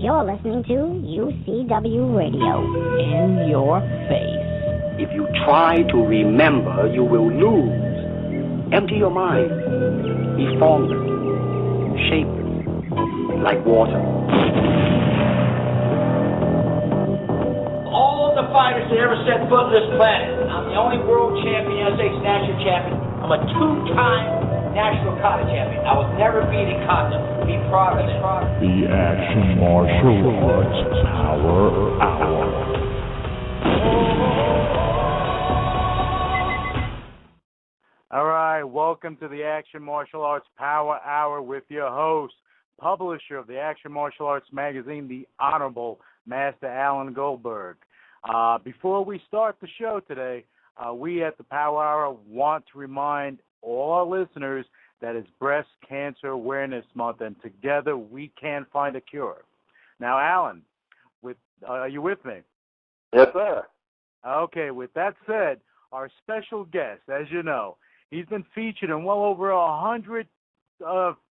You're listening to UCW Radio. In your face. If you try to remember, you will lose. Empty your mind. Be formless, shapeless, like water. All the fighters that ever set foot on this planet, I'm the only world champion, United States national champion. I'm a two-time national kata champion. I was never beaten in kata. Be proud of it. The Action Martial Arts Power Hour. All right, welcome to the Action Martial Arts Power Hour with your host, publisher of the Action Martial Arts magazine, the Honorable Master Alan Goldberg. Before we start the show today, we at the Power Hour want to remind all our listeners that it's Breast Cancer Awareness Month, and together we can find a cure. Now, Alan, are you with me? Yes, sir. Okay, with that said, our special guest, as you know, he's been featured in well over 100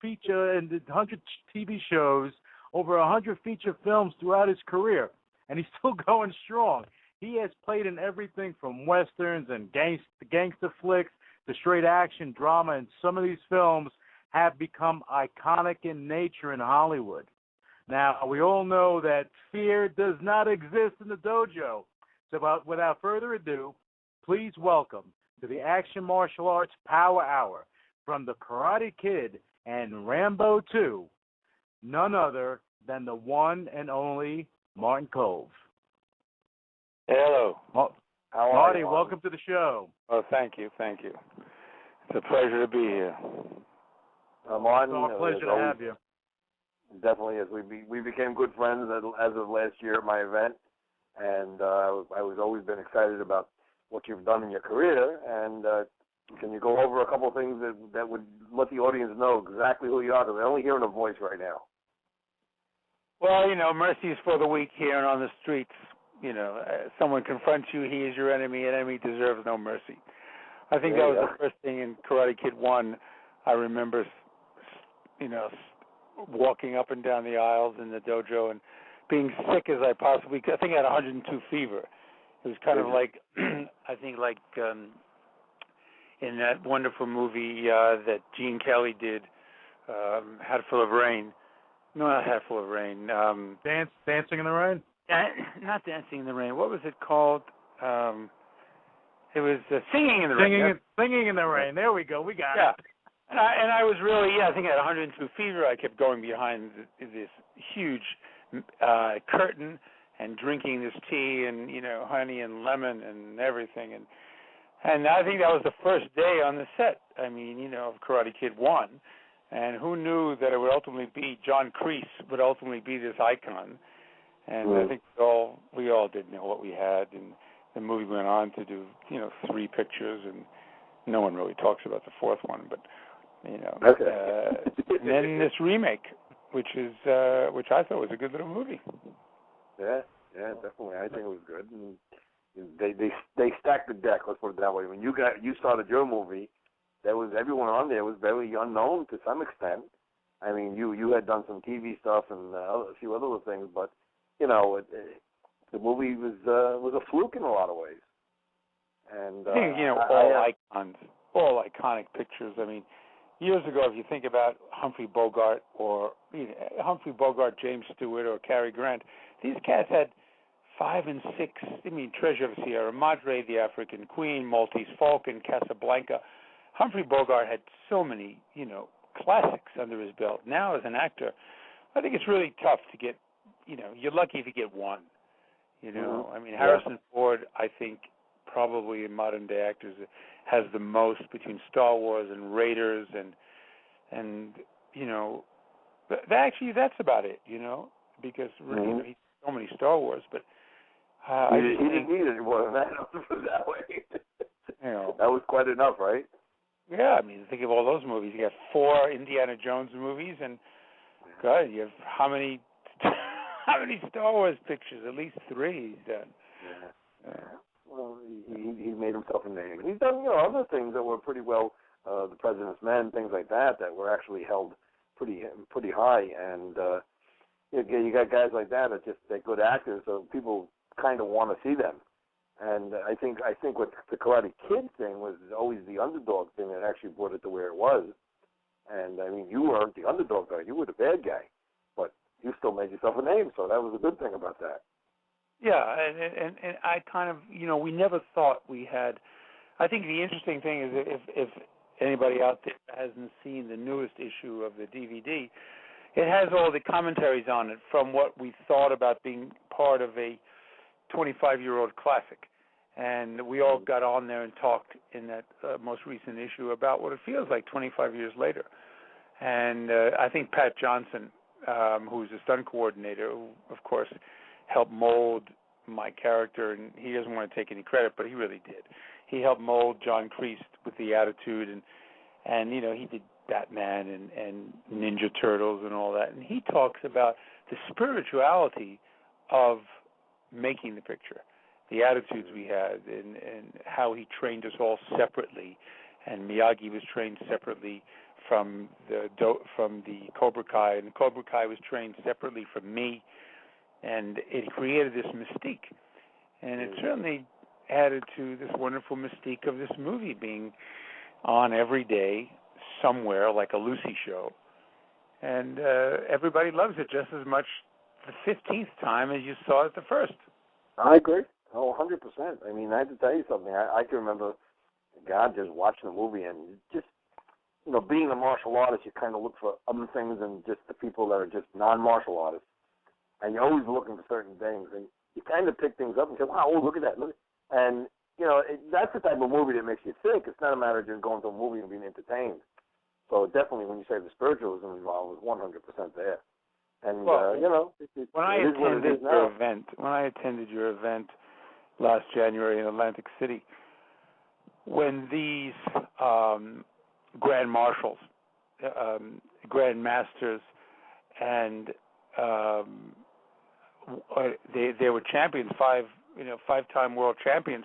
feature and 100 TV shows, over 100 feature films throughout his career, and he's still going strong. He has played in everything from westerns and gangster flicks to straight action drama, and some of these films have become iconic in nature in Hollywood. Now, we all know that fear does not exist in the dojo. So without further ado, please welcome to the Action Martial Arts Power Hour from the Karate Kid and Rambo 2, none other than the one and only Martin Kove. Hello. How are Marty, you? welcome to the show. Oh, thank you. It's a pleasure to be here. Martin, it's our pleasure to have you. Definitely is. We became good friends as of last year at my event, and I was always been excited about what you've done in your career. And can you go over a couple of things that would let the audience know exactly who you are? Because they're only hearing a voice right now. Well, mercy is for the weak here and on the streets. Someone confronts you, he is your enemy, and enemy deserves no mercy. I think that was the first thing in Karate Kid 1. I remember, walking up and down the aisles in the dojo and being sick as I possibly could. I think I had 102 fever. It was kind of like, I think like in that wonderful movie that Gene Kelly did, Hatful of Rain. No, not Hatful of Rain. Dancing in the Rain? Not Dancing in the Rain. What was it called? It was Singing in the Rain. Singing in the Rain. There we go. We got it. And I was really, I think I had 102 fever. I kept going behind this huge curtain and drinking this tea and, honey and lemon and everything. And I think that was the first day on the set, of Karate Kid 1. And who knew that it would ultimately be, John Kreese would ultimately be this icon. And I think we all did know what we had. And the movie went on to do, 3 pictures, and no one really talks about the 4th one. But, and then this remake, which I thought was a good little movie. Yeah, definitely. I think it was good. And they stacked the deck. Let's put it that way. When you started your movie, everyone on there was very unknown to some extent. I mean, you had done some TV stuff and a few other things, but the movie was a fluke in a lot of ways. And I think all iconic pictures. I mean, years ago, if you think about Humphrey Bogart or James Stewart or Cary Grant, these cats had 5 and 6. Treasure of the Sierra Madre, The African Queen, Maltese Falcon, Casablanca. Humphrey Bogart had so many, classics under his belt. Now, as an actor, I think it's really tough to get, you're lucky if you get one. Harrison Ford, I think, probably in modern day actors, has the most between Star Wars and Raiders and actually that's about it, because he's so many Star Wars, but he didn't need any more than that. That way, that was quite enough, right? Yeah, think of all those movies. You got 4 Indiana Jones movies, and God, you have how many Star Wars pictures? At least 3 he's done. Yeah. Well, he made himself a name. He's done, other things that were pretty well, The President's Men, things like that were actually held pretty high. And you got guys like that they're good actors, so people kind of want to see them. And I think what the Karate Kid thing was always the underdog thing that actually brought it to where it was. And I mean, you weren't the underdog guy; you were the bad guy, but you still made yourself a name. So that was a good thing about that. Yeah, and I kind of, we never thought we had. I think the interesting thing is if anybody out there hasn't seen the newest issue of the DVD, it has all the commentaries on it from what we thought about being part of a 25-year-old classic. And we all got on there and talked in that most recent issue about what it feels like 25 years later. And I think Pat Johnson, who's the stunt coordinator, who, of course, helped mold my character, and he doesn't want to take any credit, but he really did. He helped mold John Kreese with the attitude, and he did Batman and Ninja Turtles and all that. And he talks about the spirituality of making the picture, the attitudes we had, and how he trained us all separately. And Miyagi was trained separately from the Cobra Kai, and Cobra Kai was trained separately from me. And it created this mystique. And it certainly added to this wonderful mystique of this movie being on every day somewhere, like a Lucy show. And everybody loves it just as much the 15th time as you saw it the first. I agree. Oh, 100%. I mean, I have to tell you something. I can remember, God, just watching the movie and just, being a martial artist, you kind of look for other things than just the people that are just non-martial artists. And you're always looking for certain things. And you kind of pick things up and say, wow, look at that. And, that's the type of movie that makes you think. It's not a matter of just going to a movie and being entertained. So definitely when you say the spiritualism involved was 100% there. And, when I attended your event last January in Atlantic City, when these Grand Marshals, Grand Masters, and they were champions, five-time world champions,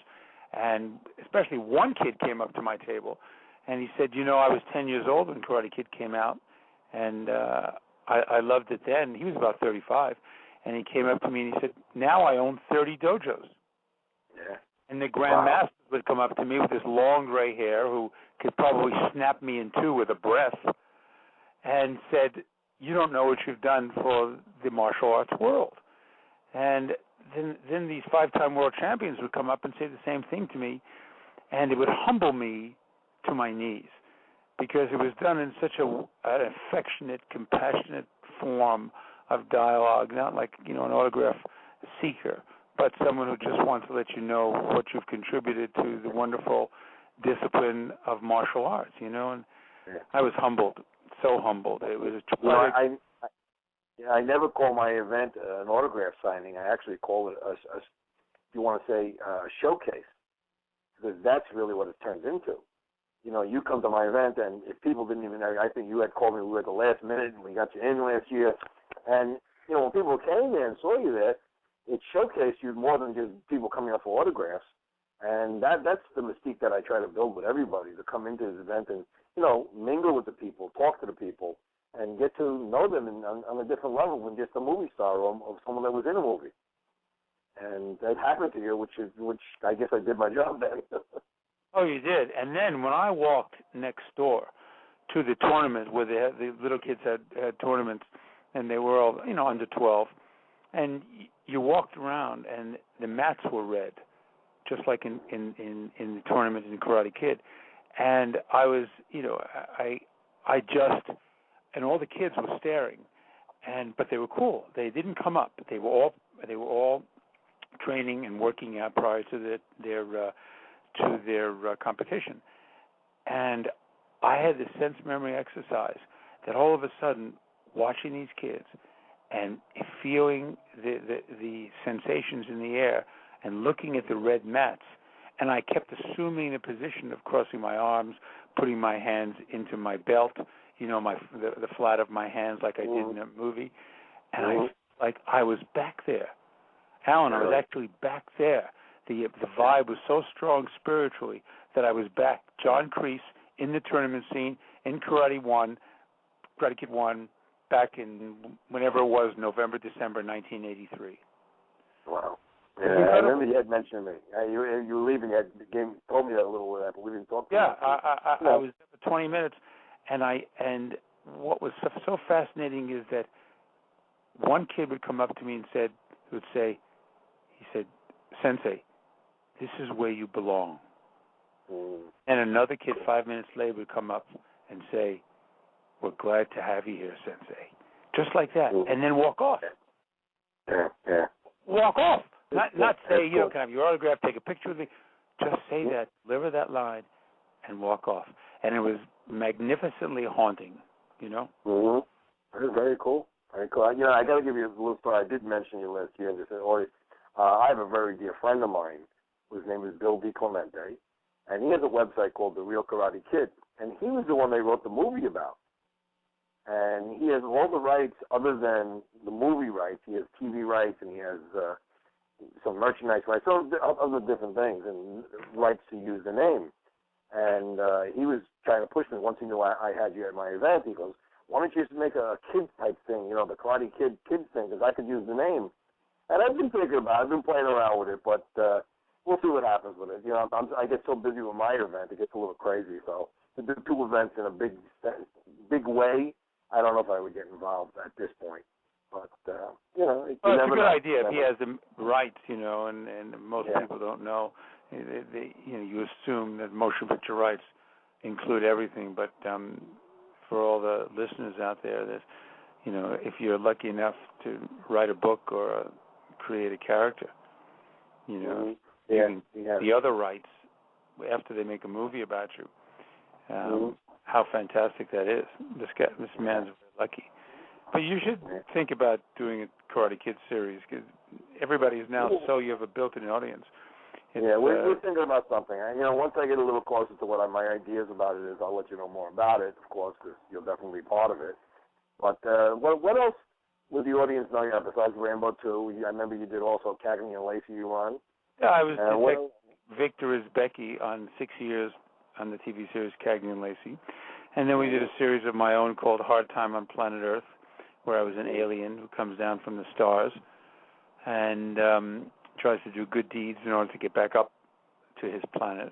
and especially one kid came up to my table, and he said, I was 10 years old when Karate Kid came out, and I loved it then. He was about 35, and he came up to me and he said, now I own 30 dojos. Yeah. And the Grand Masters would come up to me with this long gray hair, who could probably snap me in two with a breath, and said, you don't know what you've done for the martial arts world. And then these five-time world champions would come up and say the same thing to me, and it would humble me to my knees, because it was done in such an affectionate, compassionate form of dialogue, not like, an autograph seeker, but someone who just wants to let you know what you've contributed to the wonderful discipline of martial arts, and I was humbled, so humbled. It was a I never call my event an autograph signing. I actually call it a showcase, because that's really what it turns into. You come to my event, and if people didn't even know, I think you had called me, we were at the last minute, and we got you in last year. And, when people came there and saw you there, it showcased you more than just people coming up for autographs. And that's the mystique that I try to build with everybody, to come into this event and, mingle with the people, talk to the people, and get to know them on a different level than just a movie star or someone that was in a movie. And that happened to you, which I guess I did my job then. Oh, you did. And then when I walked next door to the tournament where the little kids had tournaments, and they were all, under 12, and you walked around, and the mats were red, just like in the tournament in Karate Kid. And I was, I just, and all the kids were staring, but they were cool. They didn't come up. They were all training and working out prior to their competition. And I had this sense memory exercise that all of a sudden, watching these kids and feeling the sensations in the air and looking at the red mats, and I kept assuming the position of crossing my arms, putting my hands into my belt, the flat of my hands like I did in a movie, and I was back there. Alan, I was actually back there. The vibe was so strong spiritually that I was back. John Kreese in the tournament scene, in Karate Kid 1, back in whenever it was, November, December 1983. Wow. Yeah, I remember you had mentioned me. You were leaving. You told me that a little bit. I believe you talked to me. I was there for 20 minutes, and what was so fascinating is that one kid would come up to me and he said, Sensei, this is where you belong. And another kid 5 minutes later would come up and say, we're glad to have you here, Sensei. Just like that. And then walk off. Yeah. Walk off. Not say, can I have your autograph, take a picture with me. Just say that, deliver that line, and walk off. And it was magnificently haunting, Mm-hmm. That is very cool. Very cool. I got to give you a little story. I did mention you last year. And just said, I have a very dear friend of mine whose name is Bill DiClemente, and he has a website called The Real Karate Kid, and he was the one they wrote the movie about. And he has all the rights other than the movie rights. He has TV rights, and he has some merchandise rights, so other different things, and rights to use the name. And he was trying to push me. Once he knew I had you at my event, he goes, why don't you just make a kid-type thing, the Karate Kid kids thing, because I could use the name. And I've been thinking about it. I've been playing around with it, but we'll see what happens with it. I get so busy with my event, it gets a little crazy. So to do two events in a big way, I don't know if I would get involved at this point. But, well, it's a good idea if he has the rights, and most people don't know. You assume that motion picture rights include everything, but for all the listeners out there, there's, if you're lucky enough to write a book or create a character, the other rights after they make a movie about you. How fantastic that is! This man's lucky. But you should think about doing a Karate Kid series because everybody is now you have a built-in audience. We're thinking about something. Once I get a little closer to what my ideas about it is, I'll let you know more about it, of course, because you'll definitely be part of it. But what else would the audience know besides Rambo 2? I remember you did also Cagney and Lacey you were on. Yeah, I was Victor Becky on 6 years on the TV series Cagney and Lacey. And then we did a series of my own called Hard Time on Planet Earth, where I was an alien who comes down from the stars and tries to do good deeds in order to get back up to his planet.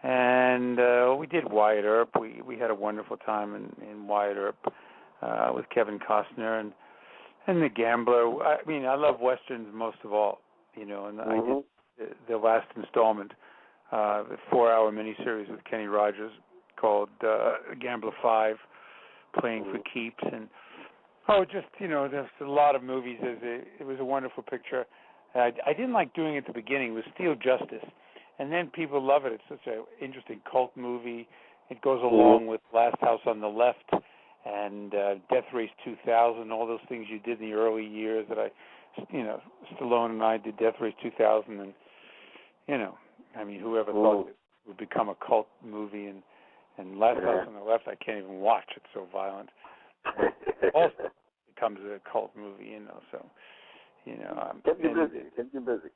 And we did Wyatt Earp. We had a wonderful time in Wyatt Earp with Kevin Costner and The Gambler. I love Westerns most of all, and I did the last installment, the 4-hour miniseries with Kenny Rogers called Gambler 5, Playing for Keeps. And there's a lot of movies. It was a wonderful picture. I didn't like doing it at the beginning. It was Steel Justice. And then people love it. It's such an interesting cult movie. It goes along with Last House on the Left and Death Race 2000, all those things you did in the early years that Stallone and I did Death Race 2000. And, whoever thought it would become a cult movie. And Last House on the Left, I can't even watch. It's so violent. Also becomes a cult movie, so... Get you busy.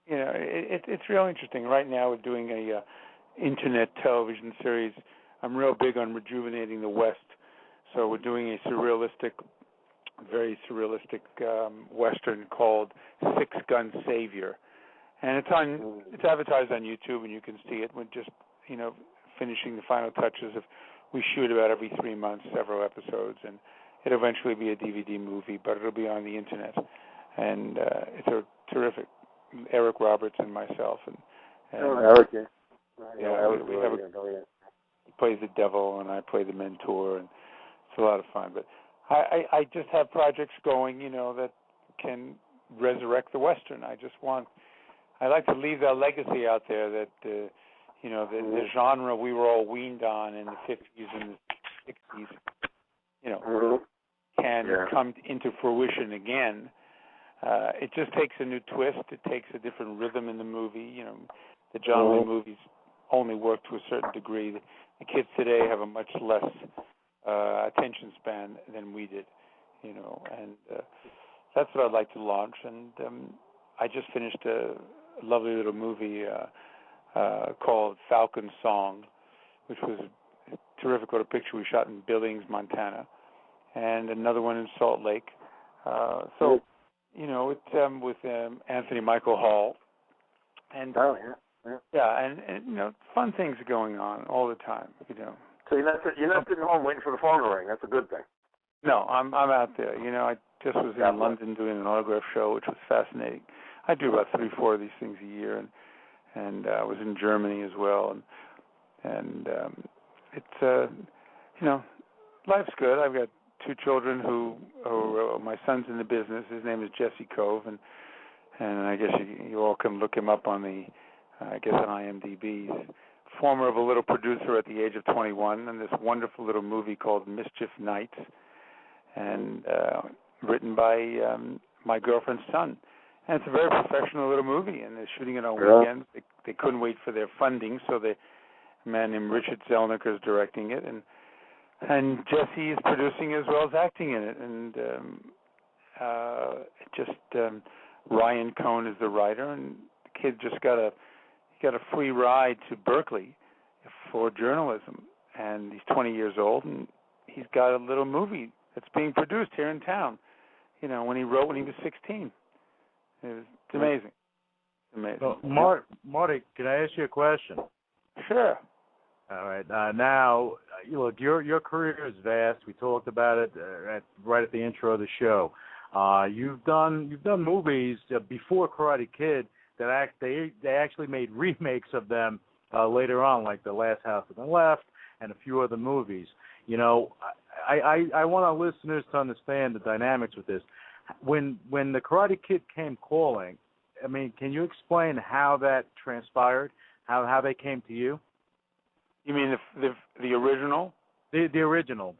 It's real interesting. Right now we're doing a internet television series. I'm real big on rejuvenating the West. So we're doing a very surrealistic Western called Six Gun Savior. And it's advertised on YouTube and you can see it. We're just, finishing the final touches of, we shoot about every 3 months, several episodes, and it'll eventually be a DVD movie, but it'll be on the internet. And it's a terrific Eric Roberts and myself. And Eric, we have he plays the devil and I play the mentor, and it's a lot of fun. But I just have projects going, that can resurrect the Western. I like to leave that legacy out there that the genre we were all weaned on in the 50s and the 60s, can come into fruition again. It just takes a new twist. It takes a different rhythm in the movie. The John Wayne movies only work to a certain degree. The kids today have a much less attention span than we did, and that's what I'd like to launch. And I just finished a lovely little movie called Falcon Song, which was a terrific little picture we shot in Billings, Montana. and another one in Salt Lake. So, you know, it's with Anthony Michael Hall. And and you know, fun things are going on all the time. You know. So you're not sitting home waiting for the phone to ring. That's a good thing. No, I'm out there. You know, I just was in London doing an autograph show, which was fascinating. I do about 3-4 of these things a year, and I was in Germany as well, and it's you know, life's good. I've got 2 children who my son's in the business. His name is Jesse Kove, and I guess you all can look him up on the on IMDb. He's former of a little producer at the age of 21, and this wonderful little movie called Mischief Nights, and written by my girlfriend's son. And it's a very professional little movie, and they're shooting it on weekends. They couldn't wait for their funding, so a man named Richard Zelniker is directing it, and Jesse is producing as well as acting in it. And Ryan Cohn is the writer, and the kid just got a free ride to Berkeley for journalism, and he's 20 years old, and he's got a little movie that's being produced here in town. You know, when he wrote when he was 16. It's amazing. Amazing. So, Marty, can I ask you a question? Sure. All right. Now, look, your career is vast. We talked about it right at the intro of the show. You've done movies before Karate Kid that they actually made remakes of them later on, like The Last House on the Left and a few other movies. You know, I want our listeners to understand the dynamics with this. When the Karate Kid came calling, I mean, can you explain how that transpired? How they came to you? You mean the original? The original.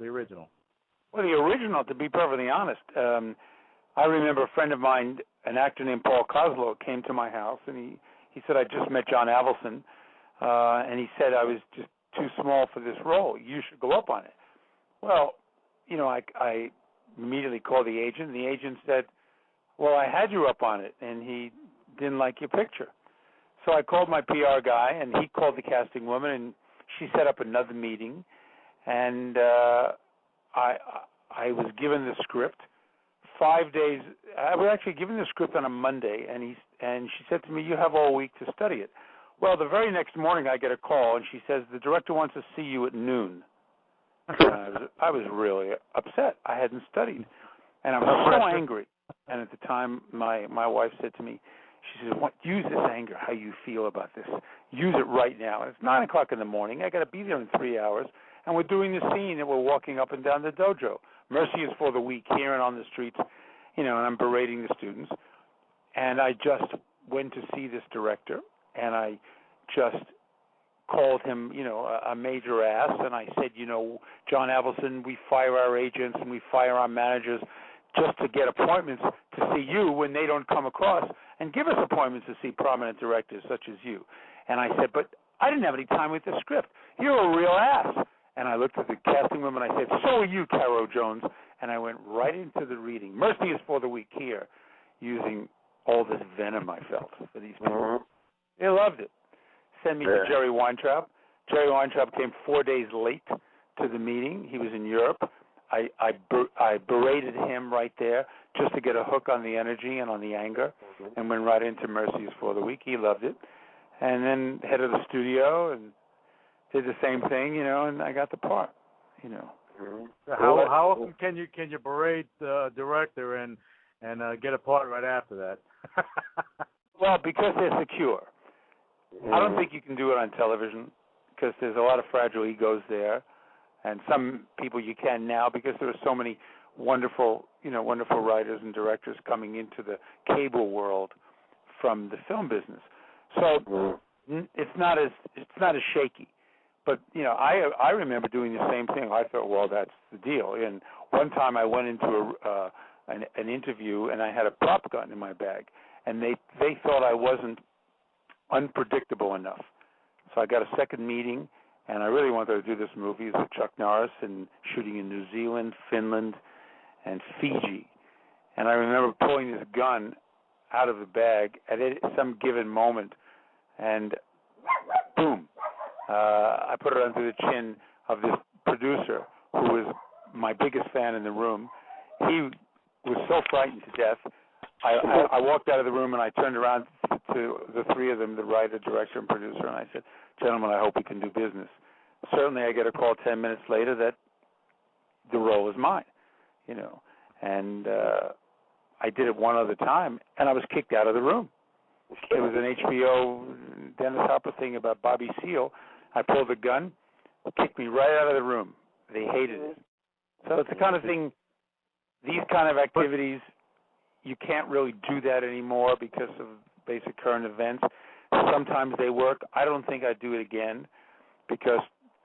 Well, the original, to be perfectly honest, I remember a friend of mine, an actor named Paul Kozlo, came to my house, and he said, I just met John Avildsen, and he said I was just too small for this role. You should go up on it. Well, you know, I immediately called the agent, and the agent said, well, I had you up on it, and he didn't like your picture. So I called my PR guy, and he called the casting woman, and she set up another meeting, and I was given the script. 5 days, I was actually given the script on a Monday, and she said to me, you have all week to study it. Well, the very next morning I get a call, and she says, the director wants to see you at noon. I was really upset. I hadn't studied, and I was so angry. And at the time, my wife said to me, she says, use this anger, how you feel about this. Use it right now. And it's 9 o'clock in the morning. I got to be there in 3 hours, and we're doing the scene, and we're walking up and down the dojo. Mercy is for the weak here and on the streets, you know, and I'm berating the students. And I just went to see this director, and I just called him, you know, a major ass, and I said, you know, John Avildsen, we fire our agents and we fire our managers just to get appointments to see you when they don't come across, and give us appointments to see prominent directors such as you. And I said, but I didn't have any time with the script. You're a real ass. And I looked at the casting woman, and I said, so are you, Caro Jones. And I went right into the reading. Mercy is for the weak here, using all this venom I felt for these people. Mm-hmm. They loved it. Send me to Jerry Weintraub. Jerry Weintraub came 4 days late to the meeting. He was in Europe. I berated him right there just to get a hook on the energy and on the anger, and went right into Mercy is for the weak. He loved it. And then head of the studio and did the same thing, you know, and I got the part, you know. Mm-hmm. How often can you berate the director and get a part right after that? Well, because they're secure. I don't think you can do it on television because there's a lot of fragile egos there, and some people you can now because there are so many wonderful writers and directors coming into the cable world from the film business. So it's not as shaky. But, you know, I remember doing the same thing. I thought, well, that's the deal. And one time I went into an interview, and I had a prop gun in my bag, and they thought I wasn't unpredictable enough. So I got a second meeting, and I really wanted to do this movie with Chuck Norris and shooting in New Zealand, Finland, and Fiji. And I remember pulling this gun out of the bag at some given moment, and boom. I put it under the chin of this producer who was my biggest fan in the room. He was so frightened to death. I walked out of the room and I turned around to the three of them, the writer, director, and producer, and I said, "Gentlemen, I hope we can do business." Certainly, I get a call 10 minutes later that the role is mine, you know. And I did it one other time, and I was kicked out of the room. It was an HBO Dennis Hopper thing about Bobby Seale. I pulled the gun, kicked me right out of the room. They hated it. So it's the kind of thing, these kind of activities, you can't really do that anymore because of basic current events. Sometimes they work. I don't think I'd do it again because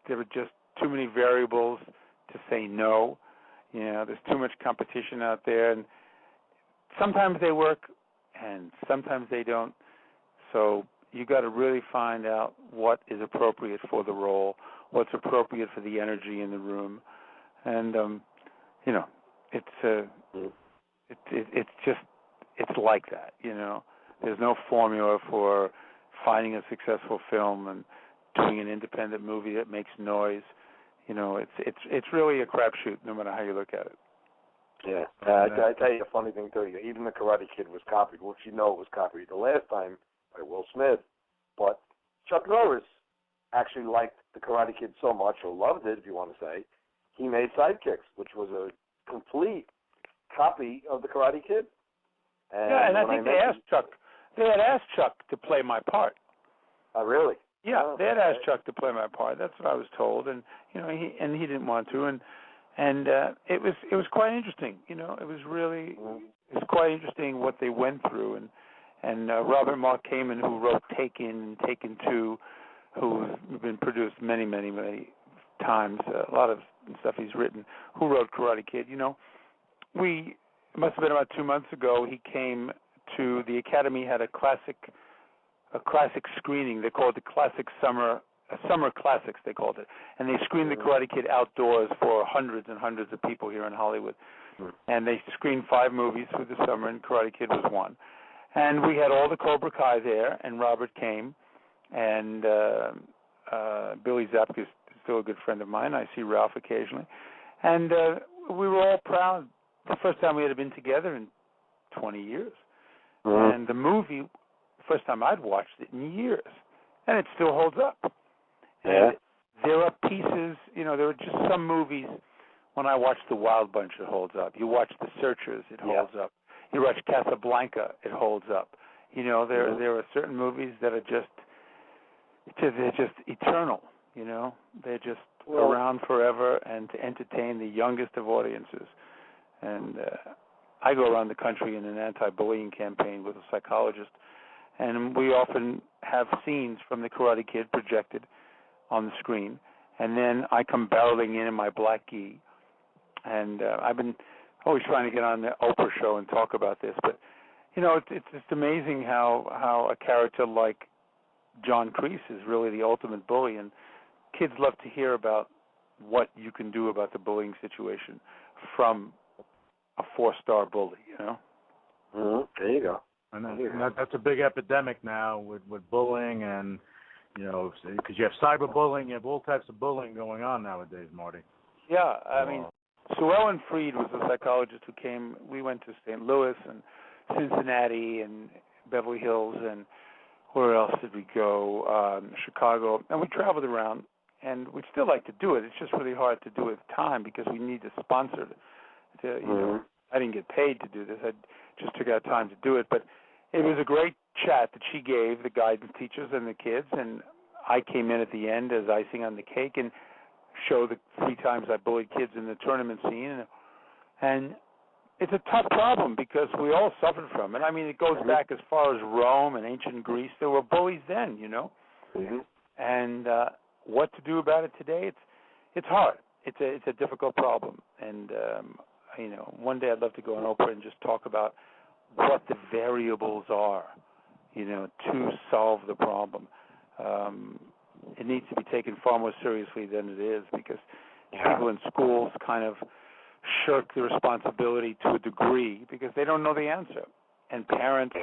there were just too many variables to say no. You know, there's too much competition out there, and sometimes they work and sometimes they don't. So you got to really find out what is appropriate for the role, what's appropriate for the energy in the room, and you know, it's like that. You know, there's no formula for finding a successful film and doing an independent movie that makes noise. You know, it's really a crapshoot, no matter how you look at it. Yeah, I tell you a funny thing too. Even the Karate Kid was copied. Well, you know it was copied the last time by Will Smith, but Chuck Norris actually liked the Karate Kid so much, or loved it, if you want to say, he made Sidekicks, which was a complete copy of the Karate Kid. And I think they had asked Chuck to play my part. Oh, really? Yeah, they had asked Chuck to play my part. That's what I was told, and you know, he didn't want to, and it was quite interesting. You know, it was quite interesting what they went through, and Robert Mark Kamen, who wrote Taken, Taken 2, who's been produced many times, a lot of stuff he's written, who wrote Karate Kid. You know, it must have been about 2 months ago. He came to the Academy, had a classic screening. They called it the Summer Classics, they called it. And they screened the Karate Kid outdoors for hundreds and hundreds of people here in Hollywood. And they screened 5 movies through the summer, and Karate Kid was one. And we had all the Cobra Kai there, and Robert came, and Billy Zapka is still a good friend of mine. I see Ralph occasionally. And we were all proud. The first time we had been together in 20 years. And the movie, first time I'd watched it in years, and it still holds up. Yeah. And there are pieces, you know, there are just some movies, when I watch The Wild Bunch, it holds up. You watch The Searchers, it holds up. You watch Casablanca, it holds up. You know, there are certain movies that are they're just eternal, you know. They're just around forever and to entertain the youngest of audiences. And I go around the country in an anti-bullying campaign with a psychologist, and we often have scenes from the Karate Kid projected on the screen, and then I come barreling in my black gi, and I've been always trying to get on the Oprah show and talk about this, but you know, it's just amazing how a character like John Kreese is really the ultimate bully, and kids love to hear about what you can do about the bullying situation from a 4-star bully, you know. There you go. And that's a big epidemic now with bullying, and you know, because you have cyberbullying, you have all types of bullying going on nowadays, Marty. Yeah, I mean, Sue Ellen Freed was a psychologist who came. We went to St. Louis and Cincinnati and Beverly Hills, and where else did we go? Chicago, and we traveled around, and we'd still like to do it. It's just really hard to do it at the time because we need a sponsor to you know, I didn't get paid to do this. I just took out time to do it, but it was a great chat that she gave the guidance teachers and the kids, and I came in at the end as icing on the cake and showed the 3 times I bullied kids in the tournament scene, and it's a tough problem because we all suffered from it. I mean, it goes back as far as Rome and ancient Greece. There were bullies then, you know, and what to do about it today? It's hard. It's a difficult problem, and you know, one day I'd love to go on Oprah and just talk about what the variables are, you know, to solve the problem. It needs to be taken far more seriously than it is because people in schools kind of shirk the responsibility to a degree because they don't know the answer. And parents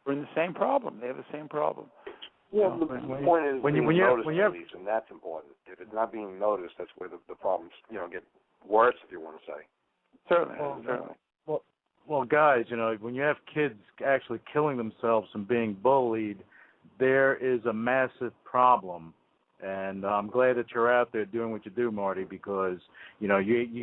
are in the same problem. They have the same problem. Yeah, the point is when you notice, and that's important. If it's not being noticed, that's where the problems, you know, get worse, if you want to say. Certainly. Well, guys, when you have kids actually killing themselves from being bullied, there is a massive problem. And I'm glad that you're out there doing what you do, Marty, because, you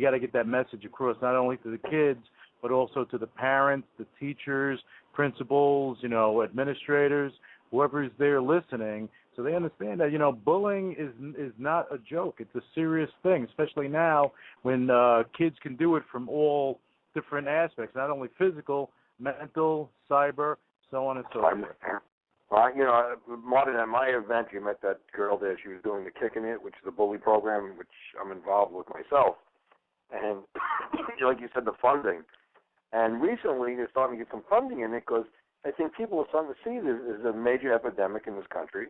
got to get that message across not only to the kids, but also to the parents, the teachers, principals, administrators, whoever is there listening, so they understand that, bullying is not a joke. It's a serious thing, especially now when kids can do it from all different aspects, not only physical, mental, cyber, so on and so forth. Well, Martin, at my event, you met that girl there. She was doing the Kicking It, which is a bully program, which I'm involved with myself. And like you said, the funding. And recently, they're starting to get some funding in it because I think people are starting to see this as a major epidemic in this country.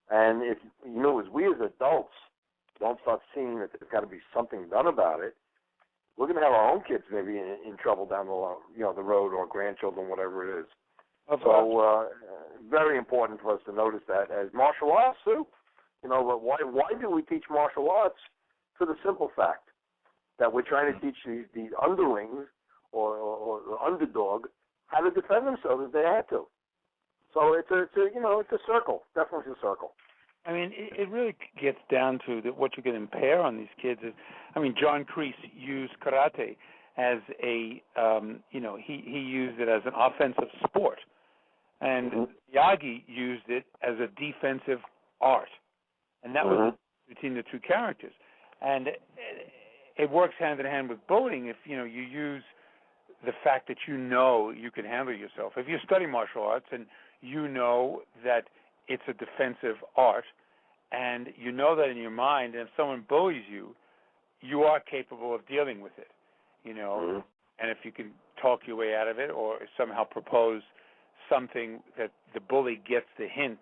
And if, as we as adults don't start seeing that there's got to be something done about it, we're going to have our own kids maybe in trouble down the road, or grandchildren, whatever it is. So very important for us to notice that as martial arts too. But why do we teach martial arts? For the simple fact that we're trying to teach these underlings or underdog how to defend themselves if they had to. So it's a circle, definitely a circle. I mean, it really gets down to what you can impair on these kids. John Kreese used karate as a, he used it as an offensive sport. And Miyagi used it as a defensive art. And that was between the two characters. And it works hand in hand with bullying if, you use the fact that you can handle yourself. If you study martial arts and you know that it's a defensive art, and you know that in your mind, and if someone bullies you, you are capable of dealing with it, and if you can talk your way out of it or somehow propose something that the bully gets the hint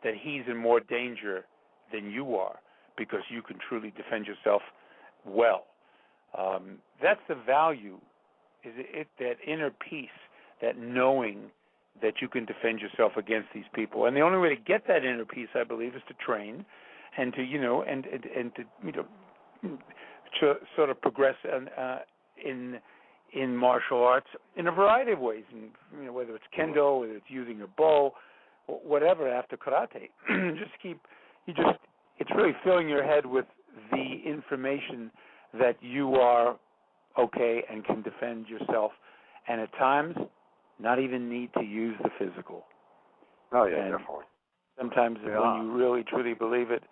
that he's in more danger than you are because you can truly defend yourself well. That's the value, is it that inner peace, that knowing that you can defend yourself against these people. And the only way to get that inner peace, I believe, is to train and to, to sort of progress in martial arts in a variety of ways, and whether it's kendo, whether it's using a bow, whatever. After karate, it's really filling your head with the information that you are okay and can defend yourself, and at times not even need to use the physical. Oh yeah, and definitely. Sometimes when you really truly believe it,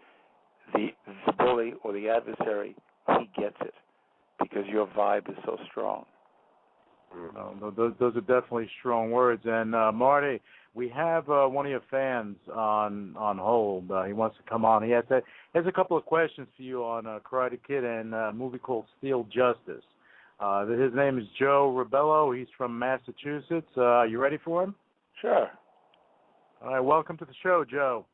the bully or the adversary, he gets it because your vibe is so strong. Those are definitely strong words. And Marty, we have one of your fans on hold. He wants to come on. He has a couple of questions for you on Karate Kid and a movie called Steel Justice. His name is Joe Ribello. He's from Massachusetts. You ready for him? Sure. All right. Welcome to the show, Joe.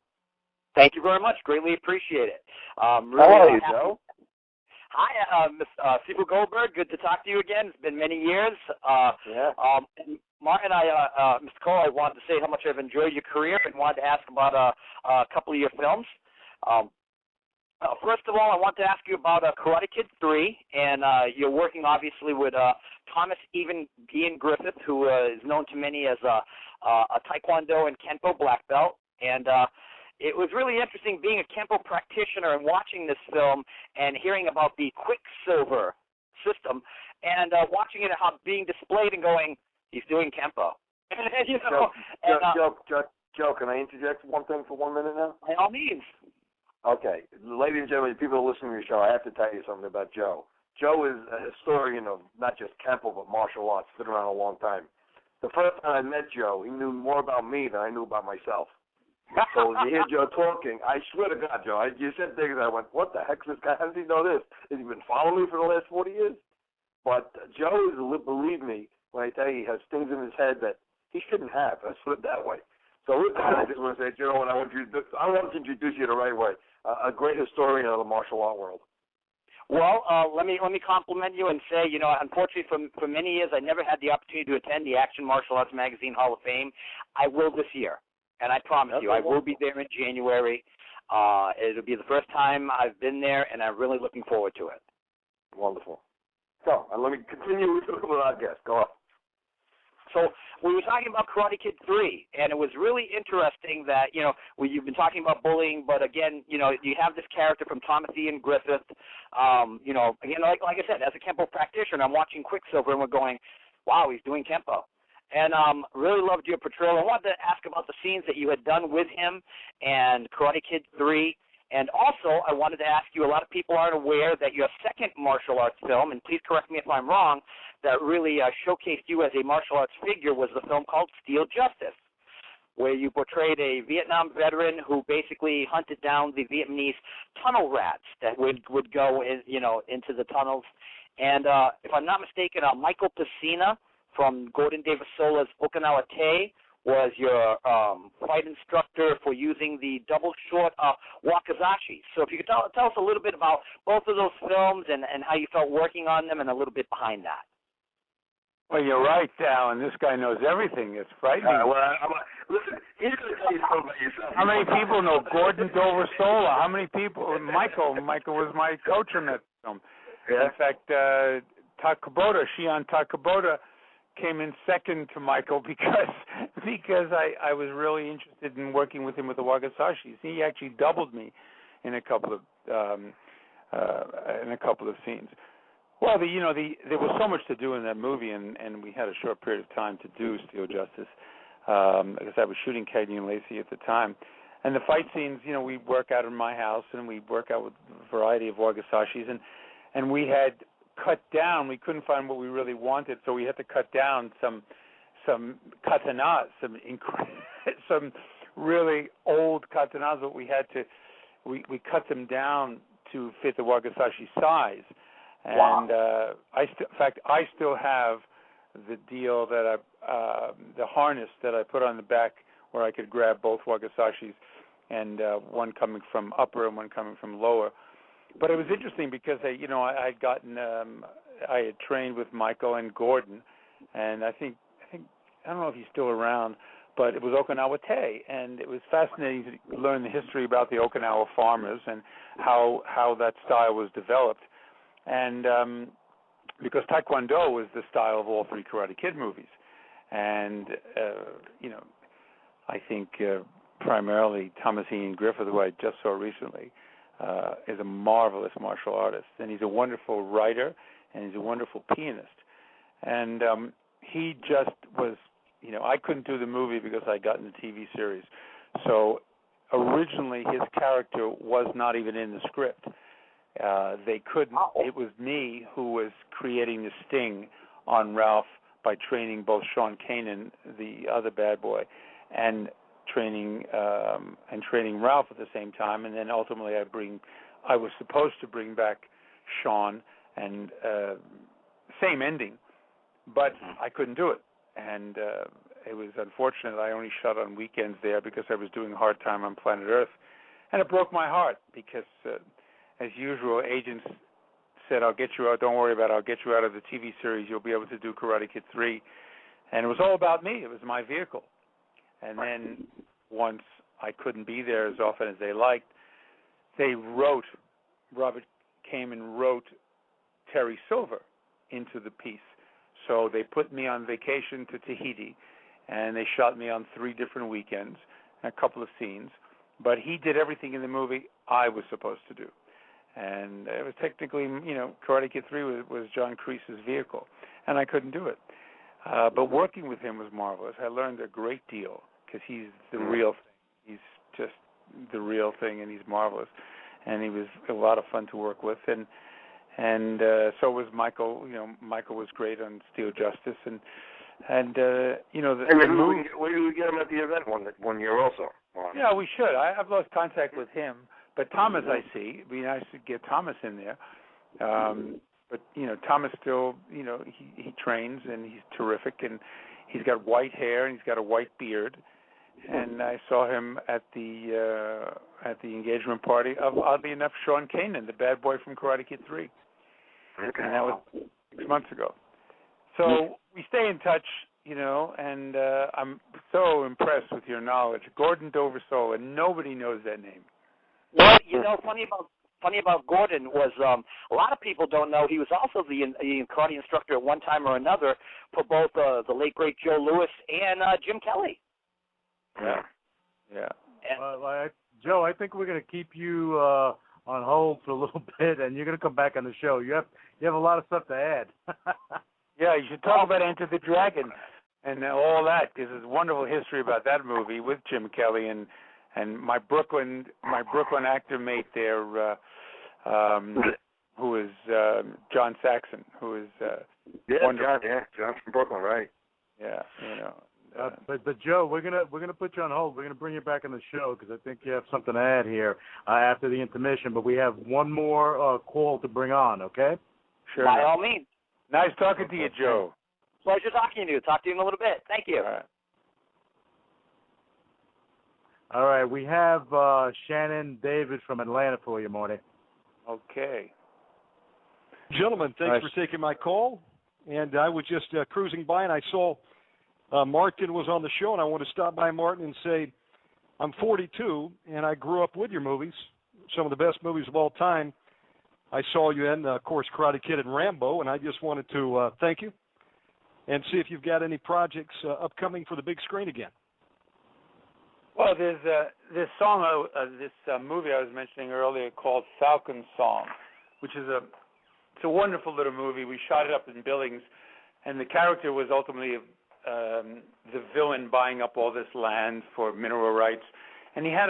Thank you very much. Greatly appreciate it. How are you, Joe? Hi, Ms. Sifu Goldberg. Good to talk to you again. It's been many years. Martin, Mr. Cole, I wanted to say how much I've enjoyed your career and wanted to ask about a couple of your films. First of all, I want to ask you about Karate Kid 3, and you're working obviously with Thomas Ian Griffith, who is known to many as a Taekwondo and Kempo black belt, and it was really interesting being a Kempo practitioner and watching this film and hearing about the Quicksilver system and watching it how being displayed and going, he's doing Kempo. Joe, can I interject one thing for 1 minute now? By all means. Okay. Ladies and gentlemen, people who are listening to the show, I have to tell you something about Joe. Joe is a historian of not just Kempo, but martial arts. Been around a long time. The first time I met Joe, he knew more about me than I knew about myself. So when you hear Joe talking, I swear to God, Joe, you said things, I went, what the heck's this guy? How does he know this? Has he been following me for the last 40 years? But Joe is, believe me, when I tell you, he has things in his head that he shouldn't have. Let's put it that way. So with that, I just want to say, Joe, and I want to introduce you the right way. A great historian of the martial art world. Well, let me compliment you and say, unfortunately for many years I never had the opportunity to attend the Action Martial Arts Magazine Hall of Fame. I will this year, and I promise you, I will be there in January. It'll be the first time I've been there, and I'm really looking forward to it. Wonderful. So, let me continue with our guest. Go on. So we were talking about Karate Kid 3, and it was really interesting that, you've been talking about bullying, but again, you have this character from Thomas Ian Griffith. Again, like I said, as a Kempo practitioner, I'm watching Quicksilver, and we're going, wow, he's doing Kempo. And really loved your portrayal. I wanted to ask about the scenes that you had done with him and Karate Kid 3. And also, I wanted to ask you, a lot of people aren't aware that your second martial arts film, and please correct me if I'm wrong, that really showcased you as a martial arts figure was the film called Steel Justice, where you portrayed a Vietnam veteran who basically hunted down the Vietnamese tunnel rats that would go into the tunnels. And if I'm not mistaken, Michael Pacina from Gordon Davis Sola's Okinawa Te was your fight instructor for using the double short wakizashi. So if you could tell us a little bit about both of those films and how you felt working on them and a little bit behind that. Well, you're right, Alan. This guy knows everything. It's frightening. Listen, he's going to tell you something about yourself. How many people know Gordon Dover Sola? How many people? Michael was my coach in that film. Yeah. In fact, Shion Takabota came in second to Michael because I was really interested in working with him with the wakizashis. He actually doubled me in a couple of scenes. Well, there was so much to do in that movie, and we had a short period of time to do Steel Justice because I was shooting Cagney and Lacey at the time. And the fight scenes, we work out in my house, and we work out with a variety of wakizashis, and we had cut down. We couldn't find what we really wanted, so we had to cut down some katanas, some really old katanas. But we cut them down to fit the wakizashi size. And wow. I still have the deal that the harness that I put on the back where I could grab both wakizashis, and one coming from upper and one coming from lower. But it was interesting because I had trained with Michael and Gordon, and I don't know if he's still around, but it was Okinawa Te, and it was fascinating to learn the history about the Okinawa farmers and how that style was developed. And because Taekwondo was the style of all three Karate Kid movies. And, I think primarily Thomas Ian Griffith, who I just saw recently, is a marvelous martial artist. And he's a wonderful writer, and he's a wonderful pianist. And he just was, I couldn't do the movie because I got in the TV series. So originally his character was not even in the script. They couldn't. It was me who was creating the sting on Ralph by training both Sean Kanan, the other bad boy, and training Ralph at the same time. And then ultimately I was supposed to bring back Sean, and same ending, but I couldn't do it. And it was unfortunate. I only shot on weekends there because I was doing Hard Time on Planet Earth, and it broke my heart because. As usual, agents said, I'll get you out, don't worry about it, I'll get you out of the TV series, you'll be able to do Karate Kid 3. And it was all about me, it was my vehicle. And then once I couldn't be there as often as they liked, Robert came and wrote Terry Silver into the piece. So they put me on vacation to Tahiti, and they shot me on 3 different weekends, and a couple of scenes. But he did everything in the movie I was supposed to do. And it was technically, Karate Kid 3 was John Kreese's vehicle, and I couldn't do it. But working with him was marvelous. I learned a great deal because he's the real thing. He's just the real thing, and he's marvelous. And he was a lot of fun to work with. And so was Michael. Michael was great on Steel Justice. And the movie. Maybe we get him at the event one year also. Yeah, we should. I've lost contact with him. But Thomas, I see. It'd be nice to get Thomas in there. But Thomas still, he trains and he's terrific, and he's got white hair and he's got a white beard. And I saw him at the engagement party of, oddly enough, Sean Kanan, the bad boy from Karate Kid 3. Okay. And that was 6 months ago. So we stay in touch, and I'm so impressed with your knowledge. Gordon Dover Sola, and nobody knows that name. Well, funny funny about Gordon was a lot of people don't know he was also the karate instructor at one time or another for both the late great Joe Louis and Jim Kelly. Yeah. Joe, I think we're going to keep you on hold for a little bit, and you're going to come back on the show. You have a lot of stuff to add. Yeah, you should talk about Enter the Dragon and all that, because there's a wonderful history about that movie with Jim Kelly and my Brooklyn actor mate there, who is John Saxon, who is wonderful. John's from Brooklyn, right? Yeah, you know. But Joe, we're gonna put you on hold. We're gonna bring you back on the show because I think you have something to add here after the intermission. But we have one more call to bring on. Okay? Sure. By all means. Nice talking to you, Joe. Pleasure talking to you. Talk to you in a little bit. Thank you. All right. We have Shannon David from Atlanta for you, Marty. Okay. Gentlemen, thanks for taking my call. And I was just cruising by, and I saw Martin was on the show, and I want to stop by Martin and say I'm 42, and I grew up with your movies, some of the best movies of all time. I saw you in, of course, Karate Kid and Rambo, and I just wanted to thank you and see if you've got any projects upcoming for the big screen again. Well, there's this song, this movie I was mentioning earlier called Falcon Song, which is it's a wonderful little movie. We shot it up in Billings, and the character was ultimately the villain buying up all this land for mineral rights. And he had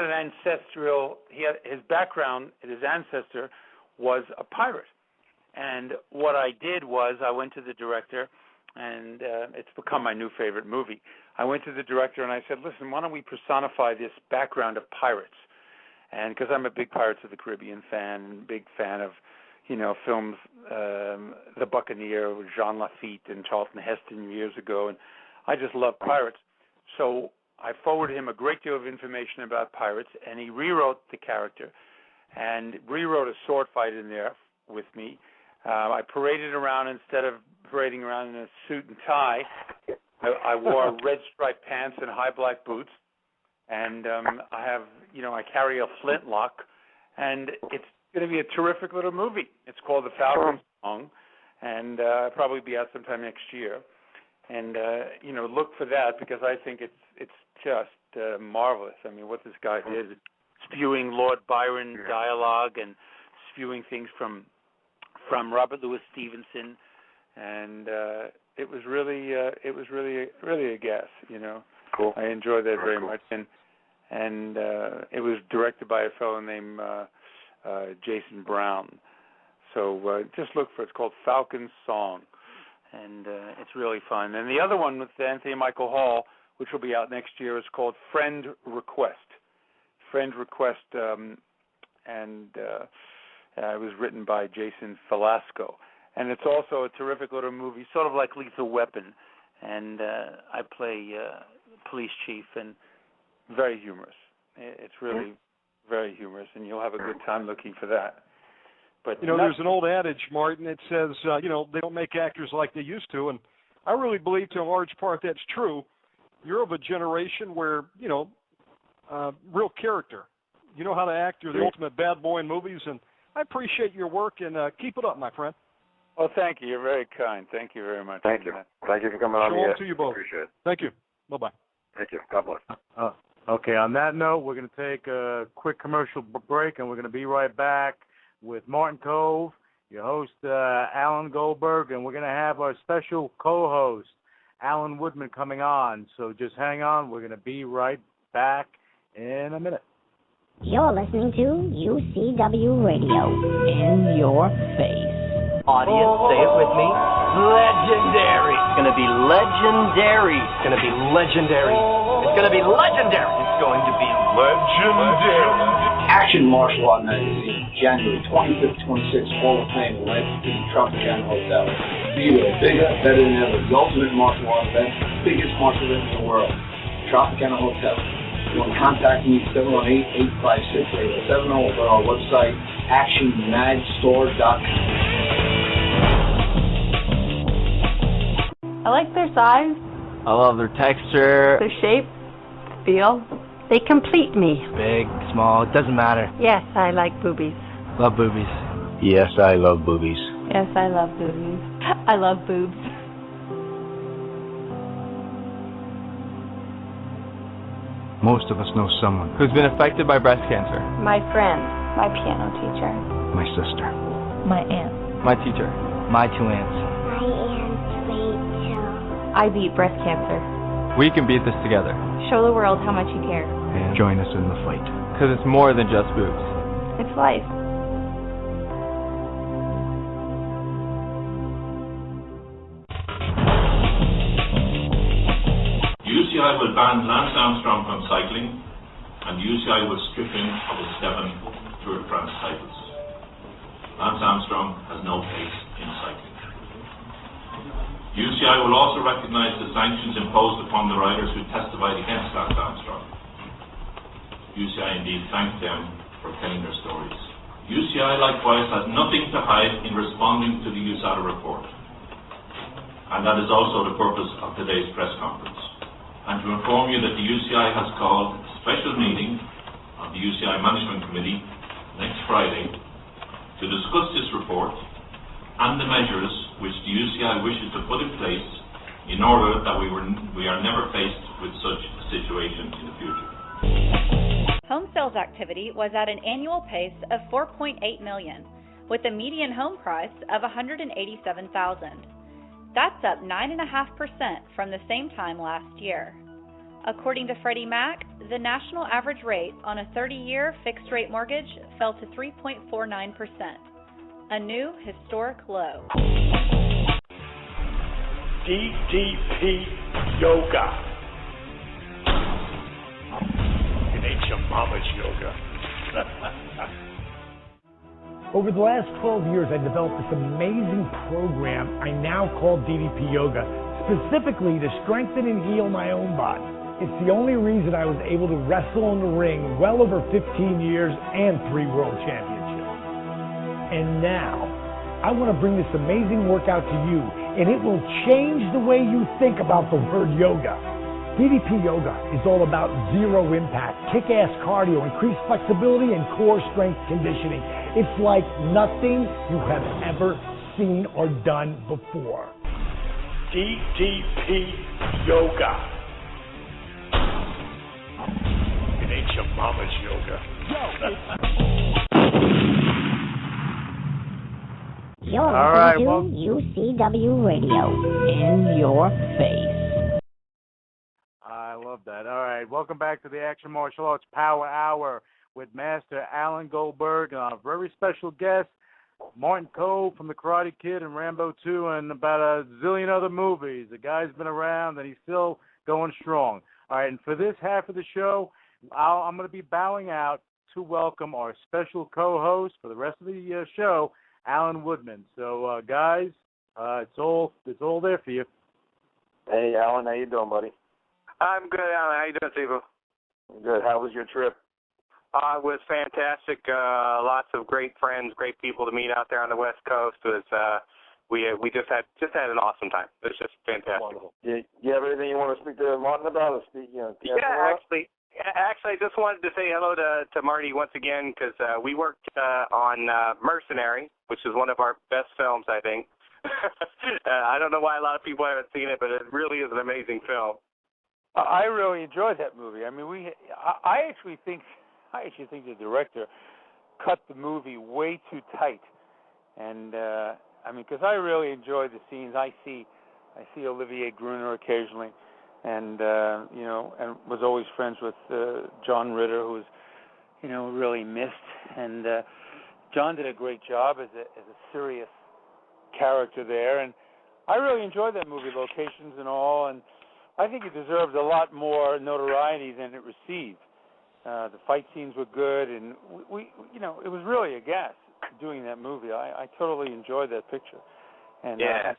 his background, his ancestor was a pirate. And what I did was I went to the director, and it's become my new favorite movie. I went to the director and I said, listen, why don't we personify this background of pirates? And because I'm a big Pirates of the Caribbean fan, and big fan of, films, The Buccaneer with Jean Lafitte and Charlton Heston years ago, and I just love pirates. So I forwarded him a great deal of information about pirates, and he rewrote the character and rewrote a sword fight in there with me. I paraded around, instead of parading around in a suit and tie, I wore red striped pants and high black boots, and I carry a flintlock, and it's going to be a terrific little movie. It's called The Falcon Song, and it'll probably be out sometime next year. And look for that, because I think it's just marvelous. I mean, what this guy did, spewing Lord Byron dialogue and spewing things from Robert Louis Stevenson, and it was really a guess. Cool. I enjoyed that very much, and it was directed by a fellow named Jason Brown. So just look for it. It's called Falcon Song, and it's really fun. And the other one with Anthony Michael Hall, which will be out next year, is called Friend Request. Friend Request, and it was written by Jason Velasco. And it's also a terrific little movie, sort of like Lethal Weapon. And I play police chief, and very humorous. It's really very humorous, and you'll have a good time looking for that. But there's an old adage, Martin. It says, they don't make actors like they used to, and I really believe to a large part that's true. You're of a generation where, real character. You know how to act. You're the ultimate bad boy in movies, and I appreciate your work, and keep it up, my friend. Oh, thank you. You're very kind. Thank you very much. Thank you. Thank you for coming on the air. To you both. Appreciate it. Thank you. Bye-bye. Thank you. God bless. Okay, on that note, we're going to take a quick commercial break, and we're going to be right back with Martin Kove, your host, Alan Goldberg, and we're going to have our special co-host, Alan Woodman, coming on. So just hang on. We're going to be right back in a minute. You're listening to UCW Radio, in your face. Audience, say it with me. Legendary. It's going to be legendary. It's going to be legendary. It's going to be legendary. It's going to be legendary. Action Martial Art Magazine, January 25th, 26th, Hall of Fame, right in the Tropicana Hotel. Be there, bigger, better than ever. The ultimate martial art event, biggest martial event in the world. Tropicana Hotel. You want to contact me, 718-856-8070, or go to our website, actionmagstore.com. I like their size. I love their texture. Their shape, feel. They complete me. Big, small, it doesn't matter. Yes, I like boobies. Love boobies. Yes, I love boobies. Yes, I love boobies. I love boobs. Most of us know someone. Who's been affected by breast cancer? My friend. My piano teacher. My sister. My aunt. My teacher. My two aunts. My Aunt Rachel. I beat breast cancer. We can beat this together. Show the world how much you care. And join us in the fight. Because it's more than just boobs. It's life. UCI will ban Lance Armstrong from cycling, and UCI will strip him of his 7 Tour de France titles. Lance Armstrong has no place in cycling. UCI will also recognise the sanctions imposed upon the riders who testified against Lance Armstrong. UCI indeed thanks them for telling their stories. UCI likewise has nothing to hide in responding to the USADA report, and that is also the purpose of today's press conference. And to inform you that the UCI has called a special meeting of the UCI Management Committee next Friday to discuss this report and the measures which the UCI wishes to put in place in order that we are never faced with such a situation in the future. Home sales activity was at an annual pace of 4.8 million, with a median home price of $187,000. That's up 9.5% from the same time last year. According to Freddie Mac, the national average rate on a 30-year fixed-rate mortgage fell to 3.49%, a new historic low. DDP Yoga. It ain't your mama's yoga. Over the last 12 years, I developed this amazing program I now call DDP Yoga, specifically to strengthen and heal my own body. It's the only reason I was able to wrestle in the ring well over 15 years and 3 world championships. And now, I want to bring this amazing workout to you, and it will change the way you think about the word yoga. DDP Yoga is all about zero impact, kick-ass cardio, increased flexibility, and core strength conditioning. It's like nothing you have ever seen or done before. DDP Yoga. It ain't your mama's yoga. You're listening to UCW Radio, in your face. I love that. All right, welcome back to the Action Martial Arts Power Hour with Master Alan Goldberg and our very special guest, Martin Kove from the Karate Kid and Rambo 2 and about a zillion other movies. The guy's been around and he's still going strong. All right, and for this half of the show, I'm going to be bowing out to welcome our special co-host for the rest of the show, Alan Woodman. So, guys, it's all there for you. Hey, Alan, how you doing, buddy? I'm good, Alan. How you doing, Steve? Good. How was your trip? It was fantastic. Lots of great friends, great people to meet out there on the West Coast. It was, we just had an awesome time. It was just fantastic. Wonderful. You have anything you want to speak to Martin about? Actually, I just wanted to say hello to Marty once again because we worked on Mercenary, which is one of our best films, I think. I don't know why a lot of people haven't seen it, but it really is an amazing film. I really enjoyed that movie. I mean, I actually think the director cut the movie way too tight, and I mean, because I really enjoyed the scenes. I see Olivier Gruner occasionally, and and was always friends with John Ritter, who was, really missed. And John did a great job as a serious character there, and I really enjoyed that movie, locations and all, and I think it deserved a lot more notoriety than it received. The fight scenes were good, and we it was really a gas doing that movie. I totally enjoyed that picture, and I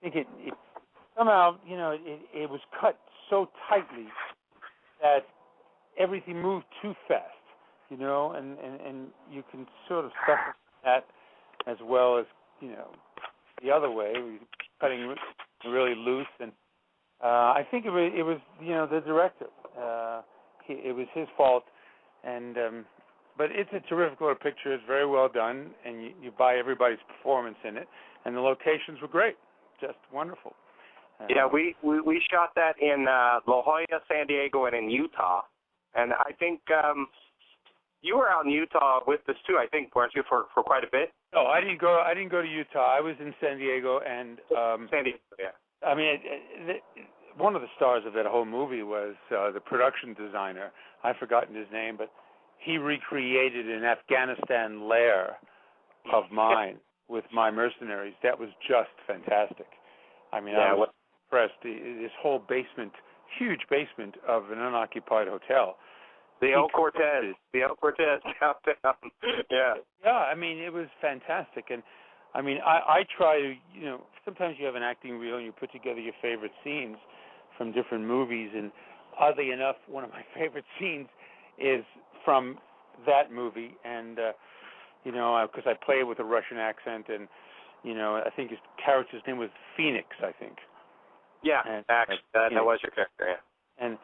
think it somehow it was cut so tightly that everything moved too fast, and you can sort of suffer that as well as the other way, cutting really loose. And I think it was the director. It was his fault, and But it's a terrific little picture. It's very well done, and you buy everybody's performance in it. And the locations were great, just wonderful. Yeah, we shot that in La Jolla, San Diego, and in Utah. And I think you were out in Utah with us too. I think, weren't you, for quite a bit? No, I didn't go to Utah. I was in San Diego, and San Diego. Yeah. I mean, one of the stars of that whole movie was the production designer. I've forgotten his name, but he recreated an Afghanistan lair of mine with my mercenaries. That was just fantastic. I mean, I was impressed. This whole basement, huge basement of an unoccupied hotel. The El Cortez downtown. Yeah. Yeah, I mean, it was fantastic. And, I mean, I try to, sometimes you have an acting reel and you put together your favorite scenes from different movies. And oddly enough, one of my favorite scenes is from that movie. And, because I play with a Russian accent, and, I think his character's name was Phoenix, I think. Yeah, and, actually, that was your character, yeah. And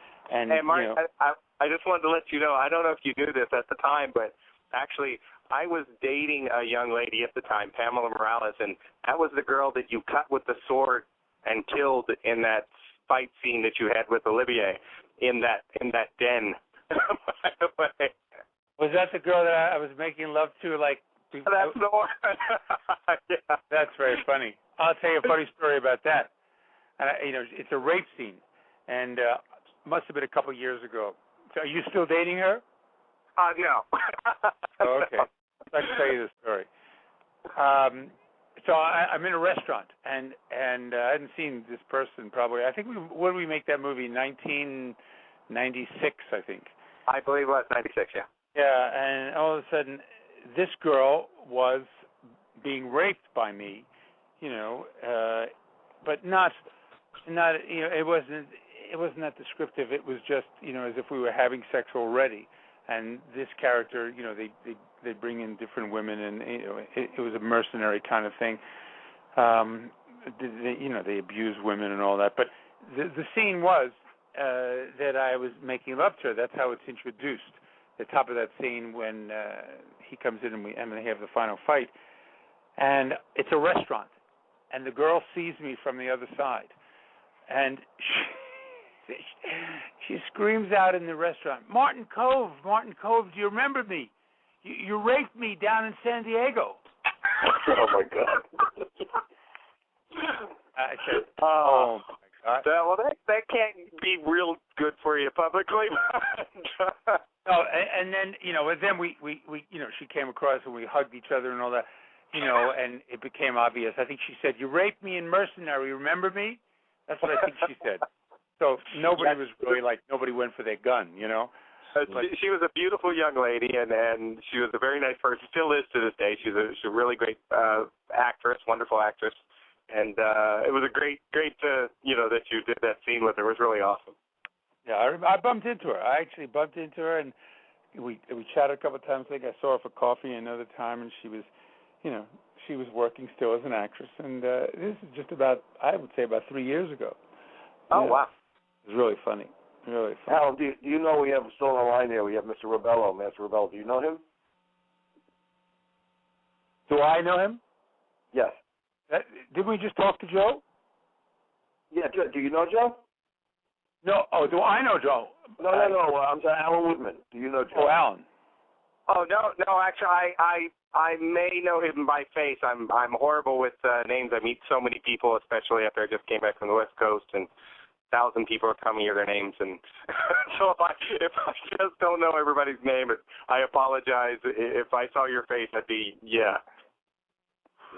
hey, Mark, I just wanted to let you know, I don't know if you knew this at the time, but actually, I was dating a young lady at the time, Pamela Morales, and that was the girl that you cut with the sword and killed in that fight scene that you had with Olivier in that den. By the way. Was that the girl that I was making love to? That's the one. Yeah. That's very funny. I'll tell you a funny story about that. And it's a rape scene, and must have been a couple of years ago. So, are you still dating her? No. Oh, okay. Let's tell you the story. So I'm in a restaurant, and I hadn't seen this person probably. I think when we make that movie, 1996, I think. I believe it was 96, yeah. Yeah, and all of a sudden, this girl was being raped by me, but not it wasn't that descriptive. It was just, as if we were having sex already. And this character, they bring in different women, and it was a mercenary kind of thing. They abuse women and all that. But the scene was that I was making love to her. That's how it's introduced. The top of that scene when he comes in and they have the final fight, and it's a restaurant, and the girl sees me from the other side, and she screams out in the restaurant, Martin Kove, do you remember me? You raped me down in San Diego. Oh, my God. I said, oh, my God. Well, that can't be real good for you publicly. No, and then, then we she came across and we hugged each other and all that, and it became obvious. I think she said, you raped me in Mercenary, remember me? That's what I think she said. So nobody was really nobody went for their gun, She was a beautiful young lady, and she was a very nice person. Still is to this day. She's a really great actress, wonderful actress, and it was a great that you did that scene with her. It was really awesome. Yeah, I bumped into her. I actually bumped into her, and we chatted a couple of times. I think I saw her for coffee another time, and she was, she was working still as an actress. And this is just about, I would say, about 3 years ago. Oh, wow. It was really funny. Really funny. Alan, do you know we have still on the line here? We have Mr. Rebello. Master Rebello, do you know him? Do I know him? Yes. Didn't we just talk to Joe? Yeah, do you know Joe? No. Oh, do I know Joe? No. I'm sorry, Alan Woodman. Do you know Joe? Oh, Alan. Oh, no. Actually, I may know him by face. I'm horrible with names. I meet so many people, especially after I just came back from the West Coast, and 1,000 people are telling me their names, and so if I just don't know everybody's name, I apologize. If I saw your face, I'd be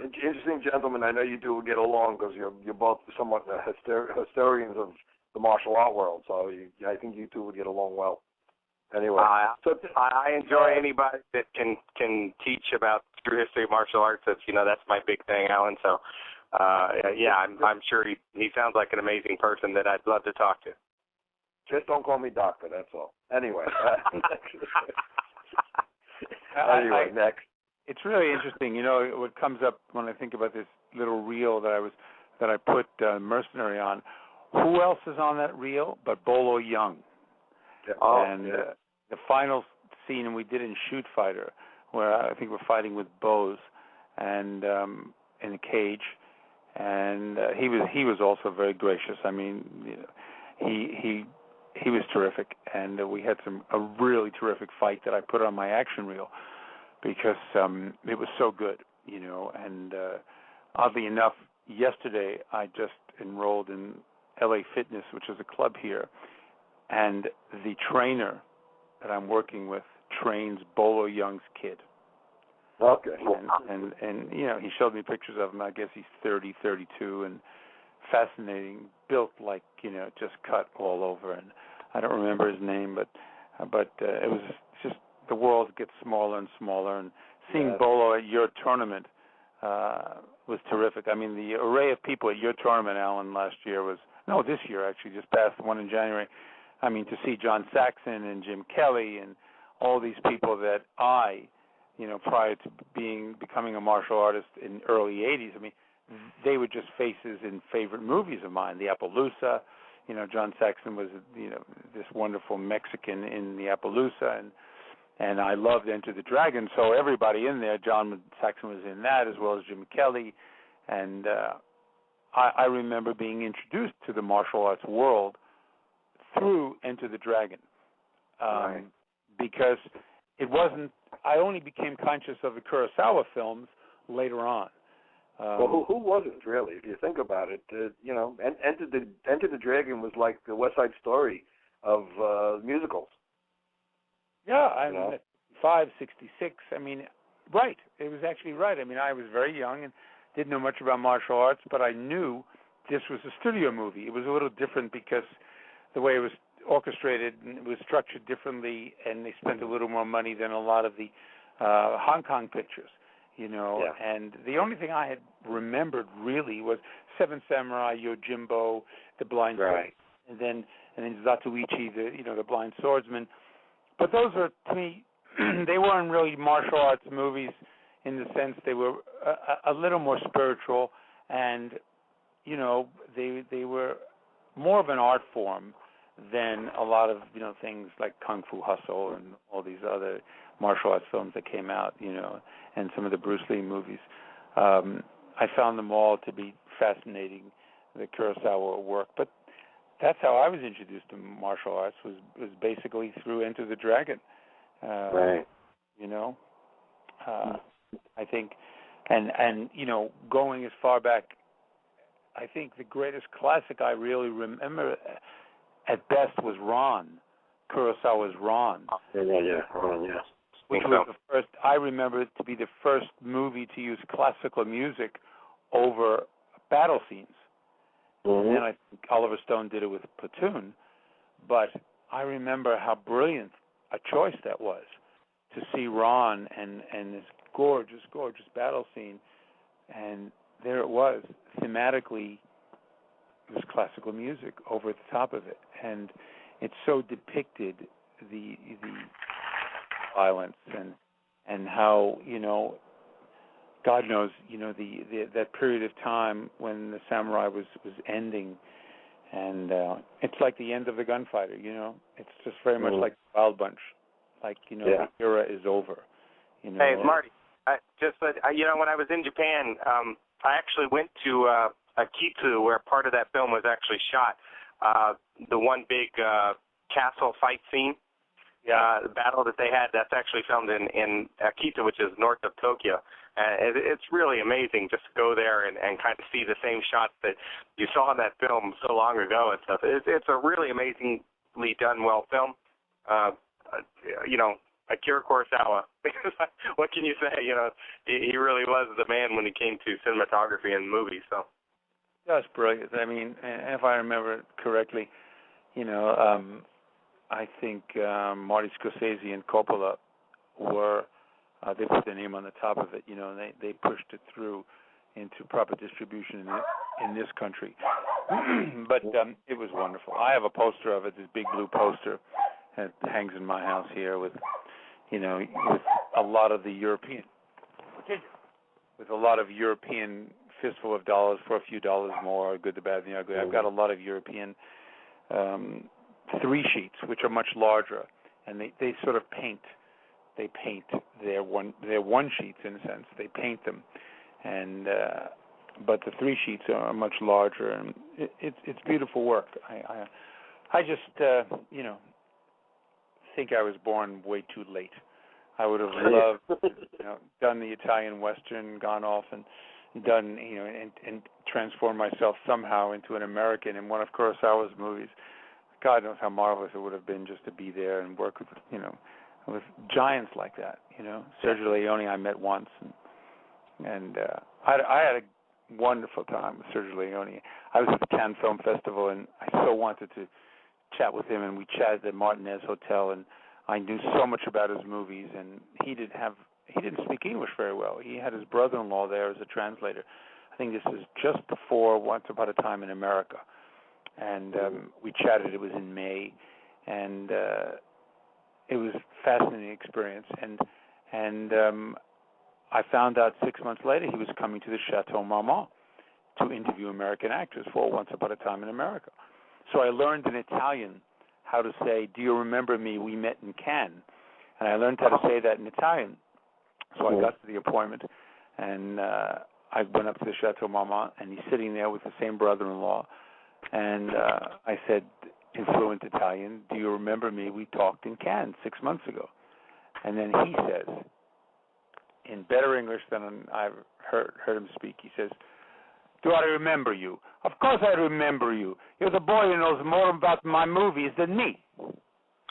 Interesting gentlemen. I know you two will get along because you're both somewhat historians of the martial art world, so I think you two would get along well. Anyway, I enjoy anybody that can teach about true history of martial arts. That's my big thing, Alan. So. I'm sure he sounds like an amazing person that I'd love to talk to. Just don't call me doctor, that's all. Anyway. Next. It's really interesting, what comes up when I think about this little reel that I put Mercenary on. Who else is on that reel but Bolo Young? Yeah. The final scene, and we did in Shoot Fighter, where I think we're fighting with bows and in a cage. And he was also very gracious. I mean, you know, he was terrific, and we had a really terrific fight that I put on my action reel because it was so good, you know. And oddly enough, yesterday I just enrolled in LA Fitness, which is a club here, and the trainer that I'm working with trains Bolo Young's kid. Okay. And you know, he showed me pictures of him. I guess he's 30, 32, and fascinating, built like, you know, just cut all over. And I don't remember his name, but it was just the world gets smaller and smaller. And seeing Bolo at your tournament was terrific. I mean, the array of people at your tournament, Alan, this year actually, just passed the one in January. I mean, to see John Saxon and Jim Kelly and all these people that I, you know, prior to becoming a martial artist in early 80s, I mean, they were just faces in favorite movies of mine. The Appaloosa, you know, John Saxon was, you know, this wonderful Mexican in the Appaloosa, and I loved Enter the Dragon. So everybody in there, John Saxon was in that, as well as Jim Kelly, and I remember being introduced to the martial arts world through Enter the Dragon, because it wasn't. I only became conscious of the Kurosawa films later on. Well, who wasn't really? If you think about it, you know, Enter the Dragon was like the West Side Story of musicals. Yeah, I mean, 66. I mean, right. It was actually right. I mean, I was very young and didn't know much about martial arts, but I knew this was a studio movie. It was a little different because the way it was orchestrated and it was structured differently, and they spent a little more money than a lot of the Hong Kong pictures, you know. Yeah. And the only thing I had remembered really was Seven Samurai, Yojimbo, The Blind Swordsman, and then Zatoichi, the Blind Swordsman. But those were, to me, they weren't really martial arts movies in the sense they were a little more spiritual, and you know, they were more of an art form than a lot of, you know, things like Kung Fu Hustle and all these other martial arts films that came out, you know, and some of the Bruce Lee movies. I found them all to be fascinating, the Kurosawa work. But that's how I was introduced to martial arts, was basically through Enter the Dragon. You know, I think, and you know, going as far back, I think the greatest classic I really remember at best was Ron, Kurosawa's Ron. Ron, yes. Which was the first, I remember it to be the first movie to use classical music over battle scenes. And then I think Oliver Stone did it with Platoon, but I remember how brilliant a choice that was, to see Ron and this gorgeous, gorgeous battle scene, and there it was, thematically, this classical music over the top of it, and it so depicted the violence and how, you know, God knows, you know, that period of time when the samurai was ending, and it's like the end of the gunfighter, you know. It's just very much like the Wild Bunch, like, you know, the era is over. You know. Hey, Marty, you know, when I was in Japan, I actually went to Akitu, where part of that film was actually shot. The one big castle fight scene, the battle that they had, that's actually filmed in Akita, which is north of Tokyo. It's really amazing just to go there and kind of see the same shots that you saw in that film so long ago and stuff. It's a really amazingly done, well film. You know, Akira Kurosawa. What can you say? You know, he really was the man when it came to cinematography and movies. So that's brilliant. I mean, if I remember correctly, you know, I think Marty Scorsese and Coppola were they put their name on the top of it, you know, and they pushed it through into proper distribution in this country. But it was wonderful. I have a poster of it, this big blue poster, that hangs in my house here with, you know, with a lot of the European, fistful of dollars for a few dollars more, good, the bad, and the ugly. I've got a lot of European 3 sheets, which are much larger, and they sort of paint they paint their one sheets in a sense. They paint them, and but the 3 sheets are much larger, and it's beautiful work. I just think I was born way too late. I would have loved done the Italian Western, gone off and done and transformed myself somehow into an American in one of Kurosawa's movies. God knows how marvelous it would have been just to be there and work with giants like that. Sergio Leone I met once, and I had a wonderful time with Sergio Leone. I was at the Cannes Film Festival, and I so wanted to chat with him, and we chatted at Martinez Hotel, and I knew so much about his movies, and he didn't speak English very well. He had his brother-in-law there as a translator. I think this is just before Once Upon a Time in America. And we chatted. It was in May, and it was a fascinating experience. And I found out 6 months later he was coming to the Chateau Marmont to interview American actors for Once Upon a Time in America. So I learned in Italian how to say, "Do you remember me? We met in Cannes." And I learned how to say that in Italian. So I got to the appointment, and I went up to the Chateau Marmont, and he's sitting there with the same brother-in-law. And I said, in fluent Italian, "Do you remember me? We talked in Cannes 6 months ago." And then he says, in better English than I've heard him speak, he says, "Do I remember you? Of course I remember you. You're the boy who knows more about my movies than me."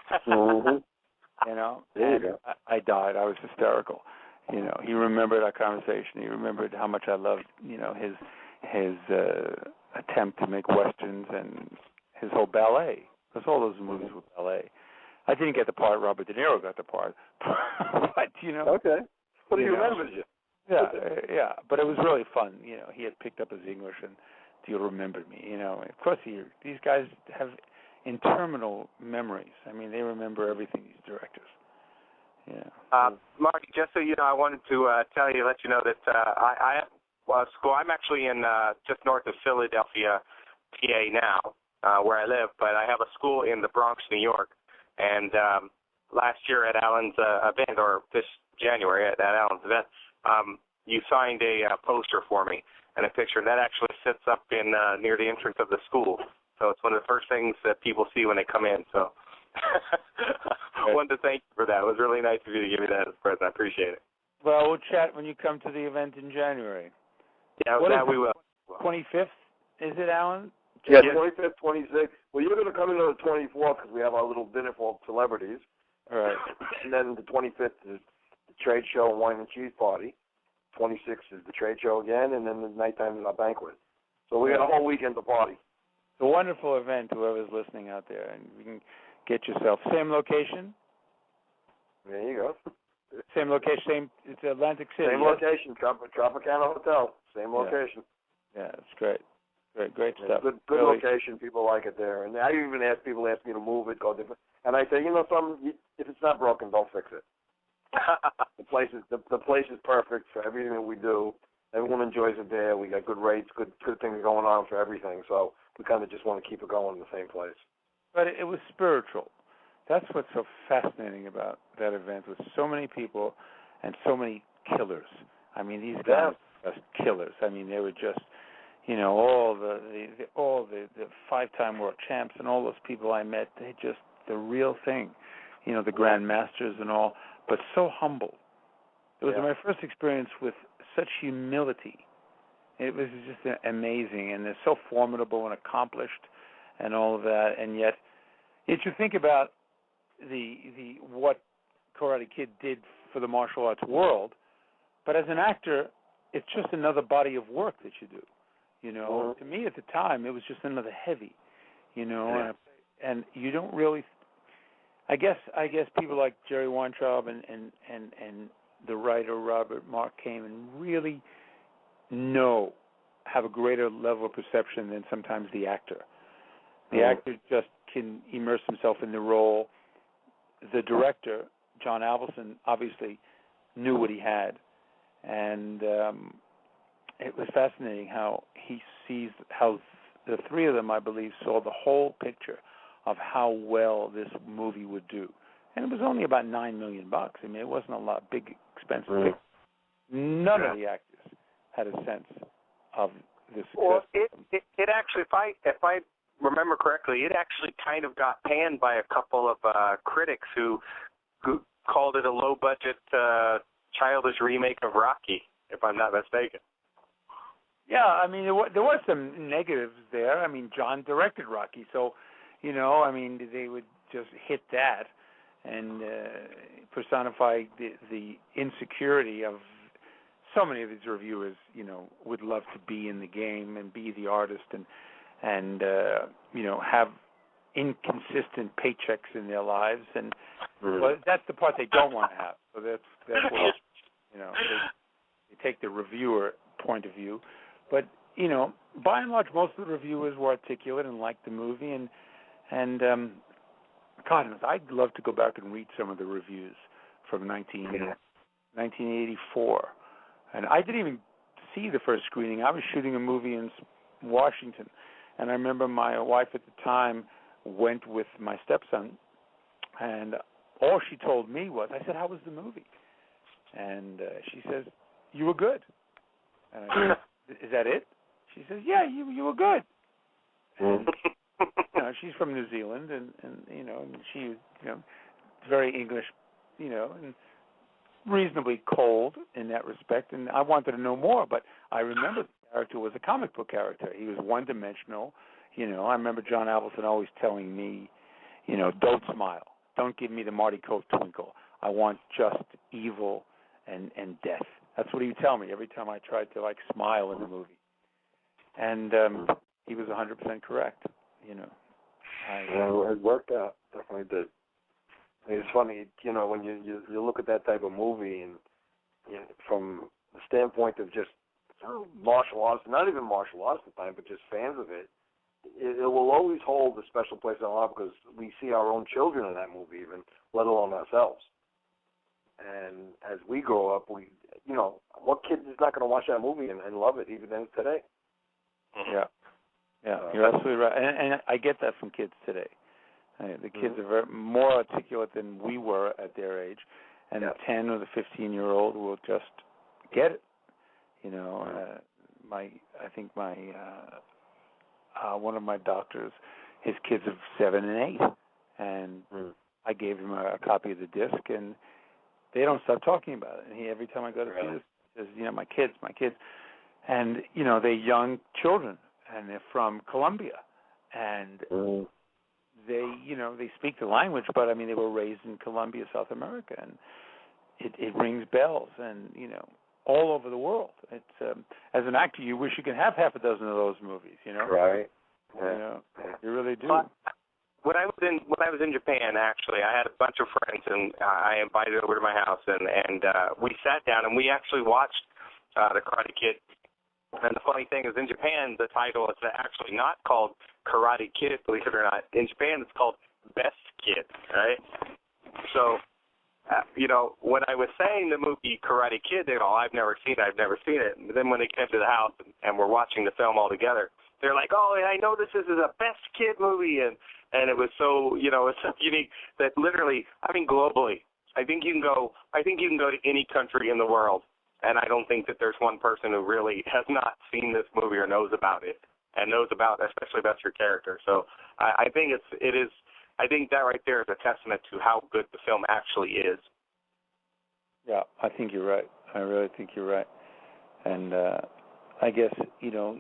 And I died. I was hysterical. He remembered our conversation. He remembered how much I loved, his attempt to make westerns and his whole ballet. Because all those movies were ballet. I didn't get the part. Robert De Niro got the part. But Okay. But he remembers you. Yeah. But it was really fun. He had picked up his English, and "Do you remember me?" Of course, these guys have interminable memories. I mean, they remember everything. These directors. Yeah. Marty, just so you know, I wanted to let you know that I have a school. I'm actually in just north of Philadelphia, PA now, where I live, but I have a school in the Bronx, New York. And last year at Alan's event, or this January at Alan's event, you signed a poster for me and a picture, and that actually sits up in near the entrance of the school. So it's one of the first things that people see when they come in. So I wanted to thank you for that. It was really nice of you to give me that as a present. I appreciate it. Well, we'll chat when you come to the event in January. Yeah, we will. 25th, is it, Alan? Yeah, 25th, 26th. Well, you're going to come in on the 24th because we have our little dinner for celebrities. All right. And then the 25th is the trade show and wine and cheese party. 26th is the trade show again, and then the nighttime is our banquet. So we got a whole weekend to party. It's a wonderful event, whoever's listening out there, and you can get yourself. Same location? There you go. Same location, it's Atlantic City. Same location, Tropicana Hotel. Same location. Yeah, it's great. Great stuff. Good really. Location. People like it there. And I even ask people me to move it, go different. And I say, if it's not broken, don't fix it. The place is perfect for everything that we do. Everyone enjoys it there. We got good rates, good things going on for everything. So we kind of just want to keep it going in the same place. But it was spiritual. That's what's so fascinating about that event, with so many people and so many killers. I mean, these guys were just killers. I mean, they were just, all the 5-time world champs and all those people I met. They just the real thing. The grandmasters and all, but so humble. It was my first experience with such humility. It was just amazing, and they're so formidable and accomplished and all of that. And yet, if you think about the what Karate Kid did for the martial arts world, but as an actor, it's just another body of work that you do. To me at the time, it was just another heavy. And you don't really. I guess people like Jerry Weintraub and the writer Robert Mark Kamen really have a greater level of perception than sometimes the actor. The actor just can immerse himself in the role. The director, John Avildsen, obviously knew what he had, and it was fascinating how the three of them, I believe, saw the whole picture of how well this movie would do. and it was only about $9 million. I mean, it wasn't a lot, big, expensive. None of the actors had a sense of the success. Well, it actually, if I remember correctly, it actually kind of got panned by a couple of critics who called it a low-budget, childish remake of Rocky, if I'm not mistaken. Yeah, I mean, there was some negatives there. I mean, John directed Rocky, so, you know, I mean, they would just hit that and personify the insecurity of so many of these reviewers, you know, would love to be in the game and be the artist and you know, have inconsistent paychecks in their lives, and well, that's the part they don't want to have. So that's what, you know, they take the reviewer point of view. But, you know, by and large, most of the reviewers were articulate and liked the movie, and God, I'd love to go back and read some of the reviews from 1984. And I didn't even see the first screening. I was shooting a movie in Washington, and I remember my wife at the time went with my stepson, and all she told me was, I said, how was the movie? And she says, you were good. And I said, is that it? She says, yeah, you were good. And, you know, she's from New Zealand, and you know, and she, you know, very English, you know, and reasonably cold in that respect, and I wanted to know more, but I remember the character was a comic book character. He was one-dimensional. You know, I remember John Avildsen always telling me, you know, don't smile. Don't give me the Marty Kove twinkle. I want just evil and death. That's what he would tell me every time I tried to, like, smile in the movie. And he was 100% correct, you know. Well, it worked out. Definitely did. It's funny, you know, when you look at that type of movie, and you know, from the standpoint of just martial arts, not even martial arts at the time, but just fans of it, it will always hold a special place in our heart because we see our own children in that movie, even, let alone ourselves. And as we grow up, we, you know, what kid is not going to watch that movie and love it even today? Yeah, you're absolutely right, and I get that from kids today. The kids are more articulate than we were at their age, and the 10 or the 15-year-old will just get it. You know, I think one of my doctors, his kids are 7 and 8, and I gave him a copy of the disc, and they don't stop talking about it. And every time I go to see this, he says, you know, my kids, and you know, they're young children, and they're from Colombia, and they, you know, they speak the language, but I mean, they were raised in Colombia, South America, and it rings bells, and you know, all over the world. It's as an actor, you wish you could have half a dozen of those movies, you know. Right. You know, you really do. Well, when I was in Japan, actually, I had a bunch of friends, and I invited over to my house, and we sat down and we actually watched the Karate Kid. And the funny thing is, in Japan, the title is actually not called Karate Kid, believe it or not. In Japan, it's called Best Kid, right? So, you know, when I was saying the movie Karate Kid, they go, I've never seen it. And then when they came to the house and we're watching the film all together, they're like, oh, I know this is a Best Kid movie. And it was so, you know, it's so unique that literally, I mean, globally, I think you can go to any country in the world, and I don't think that there's one person who really has not seen this movie or knows about it, and knows about, especially about your character. So I think I think that right there is a testament to how good the film actually is. Yeah, I think you're right. I really think you're right. And I guess, you know,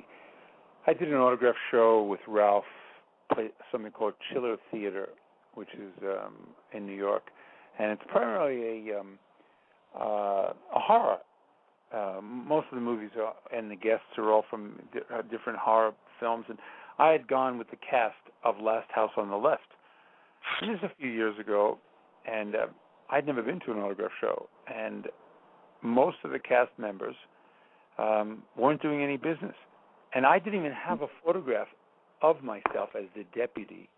I did an autograph show with Ralph, something called Chiller Theater, which is in New York, and it's primarily a horror. Most of the movies and the guests are all from different horror films, and I had gone with the cast of Last House on the Left. And this was a few years ago, and I'd never been to an autograph show, and most of the cast members weren't doing any business. And I didn't even have a photograph of myself as the deputy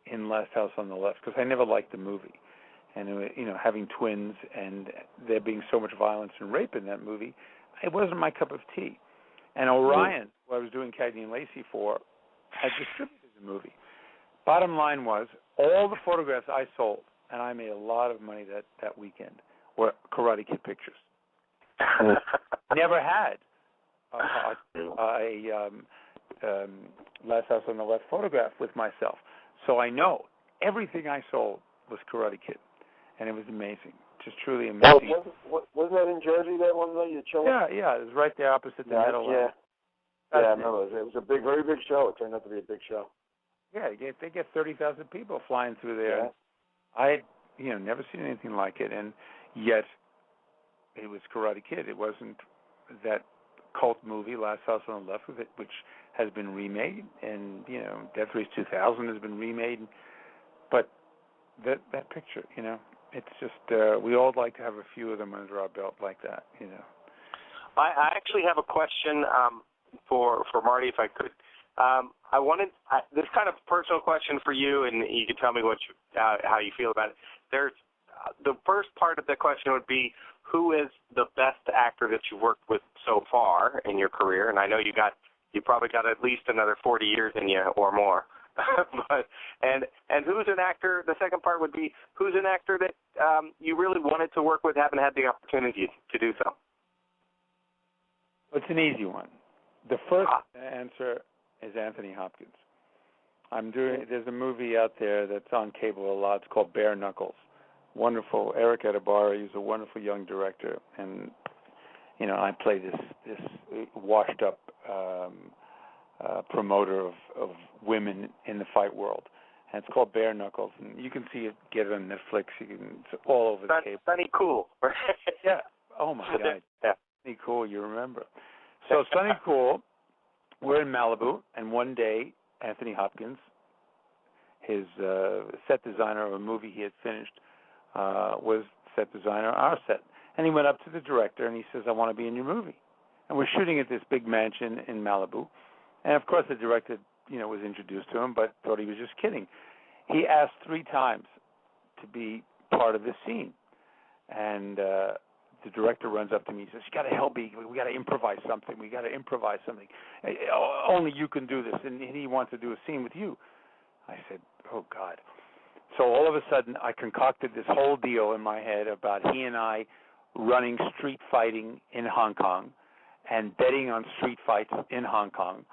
in Last House on the Left because I never liked the movie. And, you know, having twins and there being so much violence and rape in that movie, it wasn't my cup of tea. And Orion, who I was doing Cagney and Lacey for, had distributed the movie. Bottom line was, all the photographs I sold and I made a lot of money that weekend, were Karate Kid pictures. Never had a Last House on the Left photograph with myself. So I know everything I sold was Karate Kid, and it was amazing, just truly amazing. Wasn't that in Jersey, that one night, the show? Yeah, it was right there opposite the metal. Yeah, I remember. It was a very big show. It turned out to be a big show. Yeah, they get 30,000 people flying through there. Yeah. I had, never seen anything like it, and yet it was Karate Kid. It wasn't that cult movie, Last House on the Left, which has been remade, and Death Race 2000 has been remade, but that picture, it's just we all like to have a few of them under our belt like that, I actually have a question for Marty, if I could. I wanted this kind of personal question for you, and you can tell me how you feel about it. There's the first part of the question would be, who is the best actor that you worked with so far in your career? And I know you probably got at least another 40 years in you or more. and who's an actor? The second part would be, who's an actor that you really wanted to work with, haven't had the opportunity to do so? It's an easy one. The first answer is Anthony Hopkins. There's a movie out there that's on cable a lot. It's called Bare Knuckles. Wonderful. Eric Adibara, he's a wonderful young director, and I play this washed up promoter of women in the fight world, and it's called Bare Knuckles, and you can get it on Netflix. It's all over the cable. Sonny Cool. Yeah. Oh my God. Yeah. Sonny Cool, you remember? So Sonny Cool, we're in Malibu, and one day Anthony Hopkins, his set designer of a movie he had finished, was set designer on our set. And he went up to the director and he says, I want to be in your movie. And we're shooting at this big mansion in Malibu. And of course the director, was introduced to him, but thought he was just kidding. He asked 3 times to be part of this scene. And the director runs up to me and says, you got to help me. We got to improvise something. Only you can do this. And he wants to do a scene with you. I said, oh, God. So all of a sudden, I concocted this whole deal in my head about he and I running street fighting in Hong Kong and betting on street fights in Hong Kong.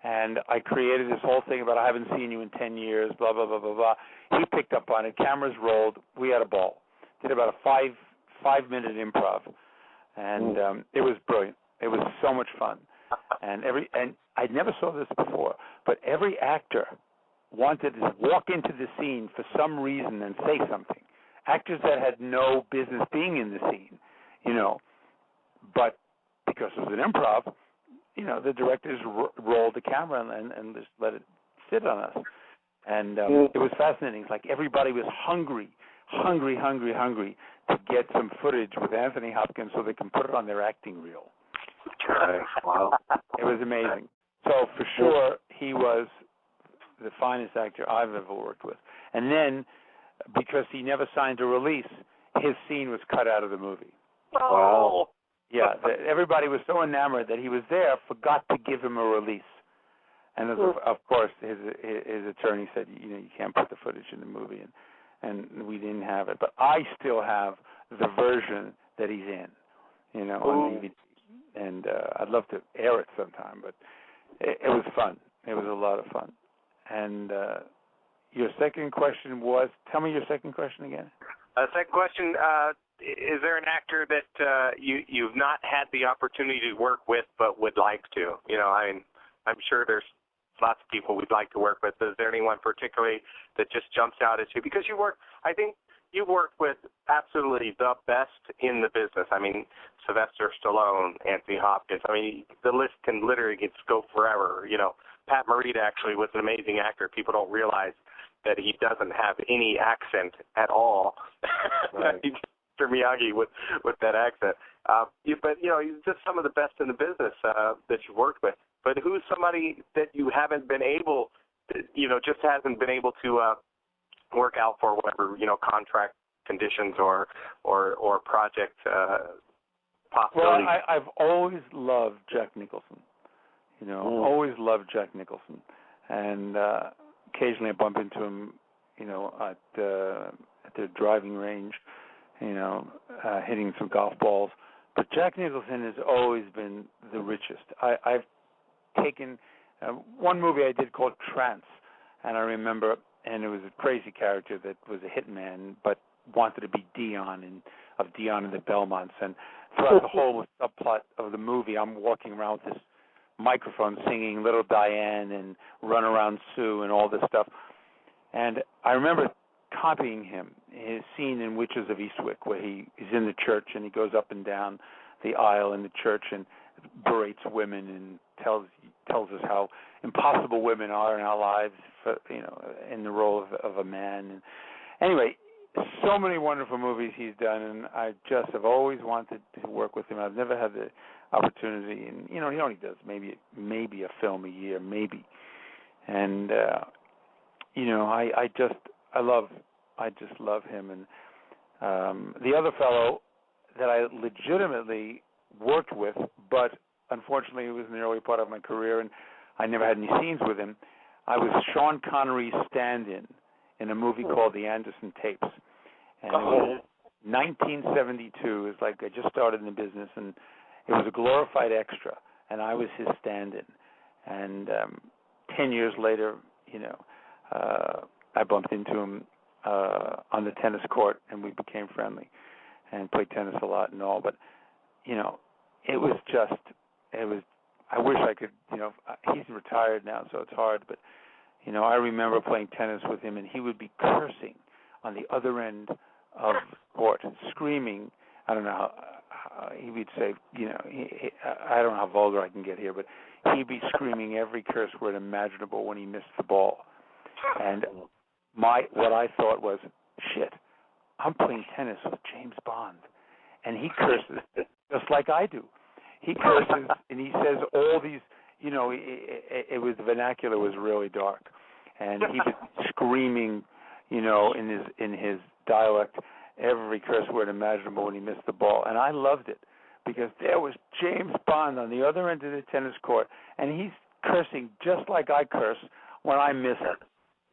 And I created this whole thing about I haven't seen you in 10 years, blah, blah, blah, blah, blah. He picked up on it. Cameras rolled. We had a ball. Did about a five-minute improv. And it was brilliant. It was so much fun. And I never saw this before, but every actor wanted to walk into the scene for some reason and say something. Actors that had no business being in the scene, but because it was an improv, the directors rolled the camera and just let it sit on us. And it was fascinating. It's like everybody was hungry to get some footage with Anthony Hopkins so they can put it on their acting reel. Wow. It was amazing. So for sure, he was the finest actor I've ever worked with. And then, because he never signed a release, his scene was cut out of the movie. Wow. Yeah, everybody was so enamored that he was there, forgot to give him a release. And of course, his attorney said, you can't put the footage in the movie, and we didn't have it. But I still have the version that he's in, on DVD. And I'd love to air it sometime, but it was fun. It was a lot of fun. And your second question was, tell me your second question again. Second question, is there an actor that you've not had the opportunity to work with but would like to? I'm sure there's lots of people we'd like to work with. Is there anyone particularly that just jumps out at you? Because I think you've worked with absolutely the best in the business. I mean, Sylvester Stallone, Anthony Hopkins. I mean, the list can literally go forever. Pat Morita actually was an amazing actor. People don't realize that he doesn't have any accent at all. Right. Mr. Miyagi with that accent. But he's just some of the best in the business that you've worked with. But who's somebody that you haven't been able, just hasn't been able to work out for whatever contract conditions or project possibilities? Well, I've always loved Jack Nicholson. Always loved Jack Nicholson, and occasionally I bump into him, at the driving range, hitting some golf balls. But Jack Nicholson has always been the richest. I've taken one movie I did called Trance, and I remember, and it was a crazy character that was a hitman, but wanted to be Dion of Dion and the Belmonts. And throughout the whole subplot of the movie, I'm walking around with this microphone singing Little Diane and Run Around Sue and all this stuff. And I remember copying him, his scene in Witches of Eastwick, where he's in the church and he goes up and down the aisle in the church and berates women and tells us how impossible women are in our lives, in the role of a man. And anyway, so many wonderful movies he's done, and I just have always wanted to work with him. I've never had the opportunity, and he only does maybe a film a year, maybe. And I just love him. And the other fellow that I legitimately worked with, but unfortunately it was in the early part of my career, and I never had any scenes with him. I was Sean Connery's stand-in in a movie called The Anderson Tapes. And it was 1972. It's like I just started in the business, and it was a glorified extra, and I was his stand-in. And 10 years later, I bumped into him on the tennis court, and we became friendly and played tennis a lot and all. But, I wish I could, he's retired now, so it's hard. But, I remember playing tennis with him, and he would be cursing on the other end of the court, screaming. I don't know how he would say, I don't know how vulgar I can get here, but he'd be screaming every curse word imaginable when he missed the ball. And what I thought was, shit, I'm playing tennis with James Bond, and he curses just like I do. He curses and he says all these, it was, the vernacular was really dark, and he was screaming, in his dialect, every curse word imaginable when he missed the ball. And I loved it because there was James Bond on the other end of the tennis court, and he's cursing just like I curse when I miss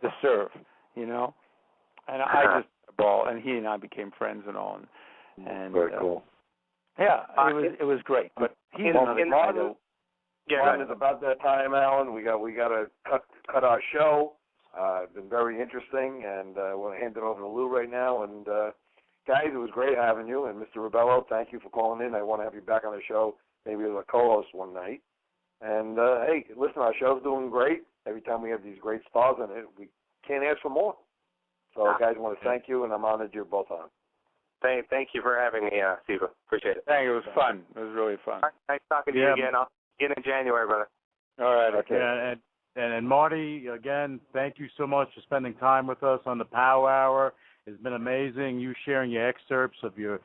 the serve, And I just ball, and he and I became friends and all. And very cool. Yeah, it was great. But he's another guy though. Yeah, it's about that time, Alan. We got to cut our show. It's been very interesting, and we'll hand it over to Lou right now. And guys, it was great having you. And Mr. Ribello, thank you for calling in. I want to have you back on the show, maybe as a co-host one night. And hey, listen, our show's doing great. Every time we have these great stars in it, we can't ask for more. So, guys, I want to thank you, and I'm honored you're both on. Thank you for having me, Steve. Appreciate it. Thank you. It was fun. It was really fun. All right, nice talking to you again. I'll get in January, brother. All right. Okay. Yeah, and Marty, again, thank you so much for spending time with us on the Power Hour. It's been amazing. You sharing your excerpts of your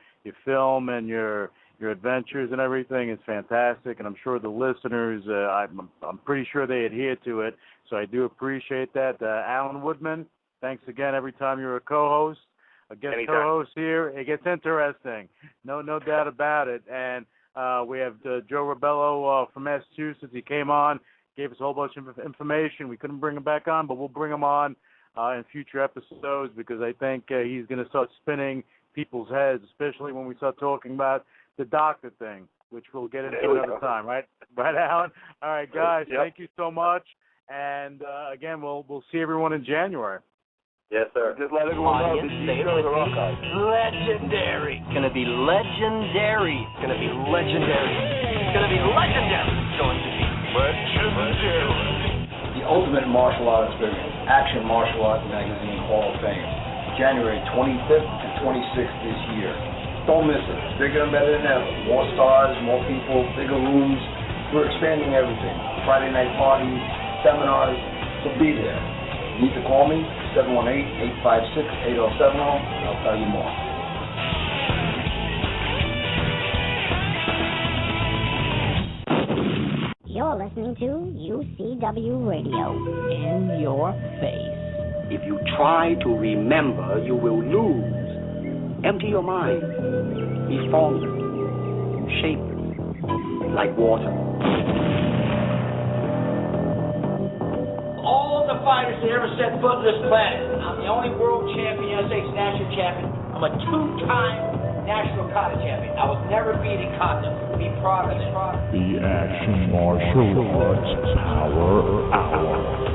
film and your adventures and everything is fantastic. And I'm sure the listeners, I'm pretty sure they adhere to it. So I do appreciate that. Alan Woodman, thanks again. Every time you're a co-host, a guest co-host here, it gets interesting. No doubt about it. And we have Joe Ribello from Massachusetts. He came on, gave us a whole bunch of information. We couldn't bring him back on, but we'll bring him on in future episodes because I think he's going to start spinning people's heads, especially when we start talking about the doctor thing, which we'll get into another time, right? Right, Alan? All right, guys, Thank you so much. And, again, we'll see everyone in January. Yes, sir. Just let everyone know that these shows are archived. Legendary. It's going to be legendary. It's going to be legendary. It's going to be legendary. It's going to be legendary. The Ultimate Martial Arts Experience, Action Martial Arts Magazine Hall of Fame, January 25th to 26th this year. Don't miss it. It's bigger and better than ever. More stars, more people, bigger rooms. We're expanding everything. Friday night parties, seminars. So be there. You need to call me, 718-856-8070. I'll tell you more. You're listening to UCW Radio, in your face. If you try to remember, you will lose. Empty your mind. Be formless, shapeless, like water. all of the fighters that ever set foot on this planet. I'm the only world champion, United States national champion. I'm a two-time national kata champion. I was never beat in kata. Be proud of it. The Action Martial Arts Power Hour.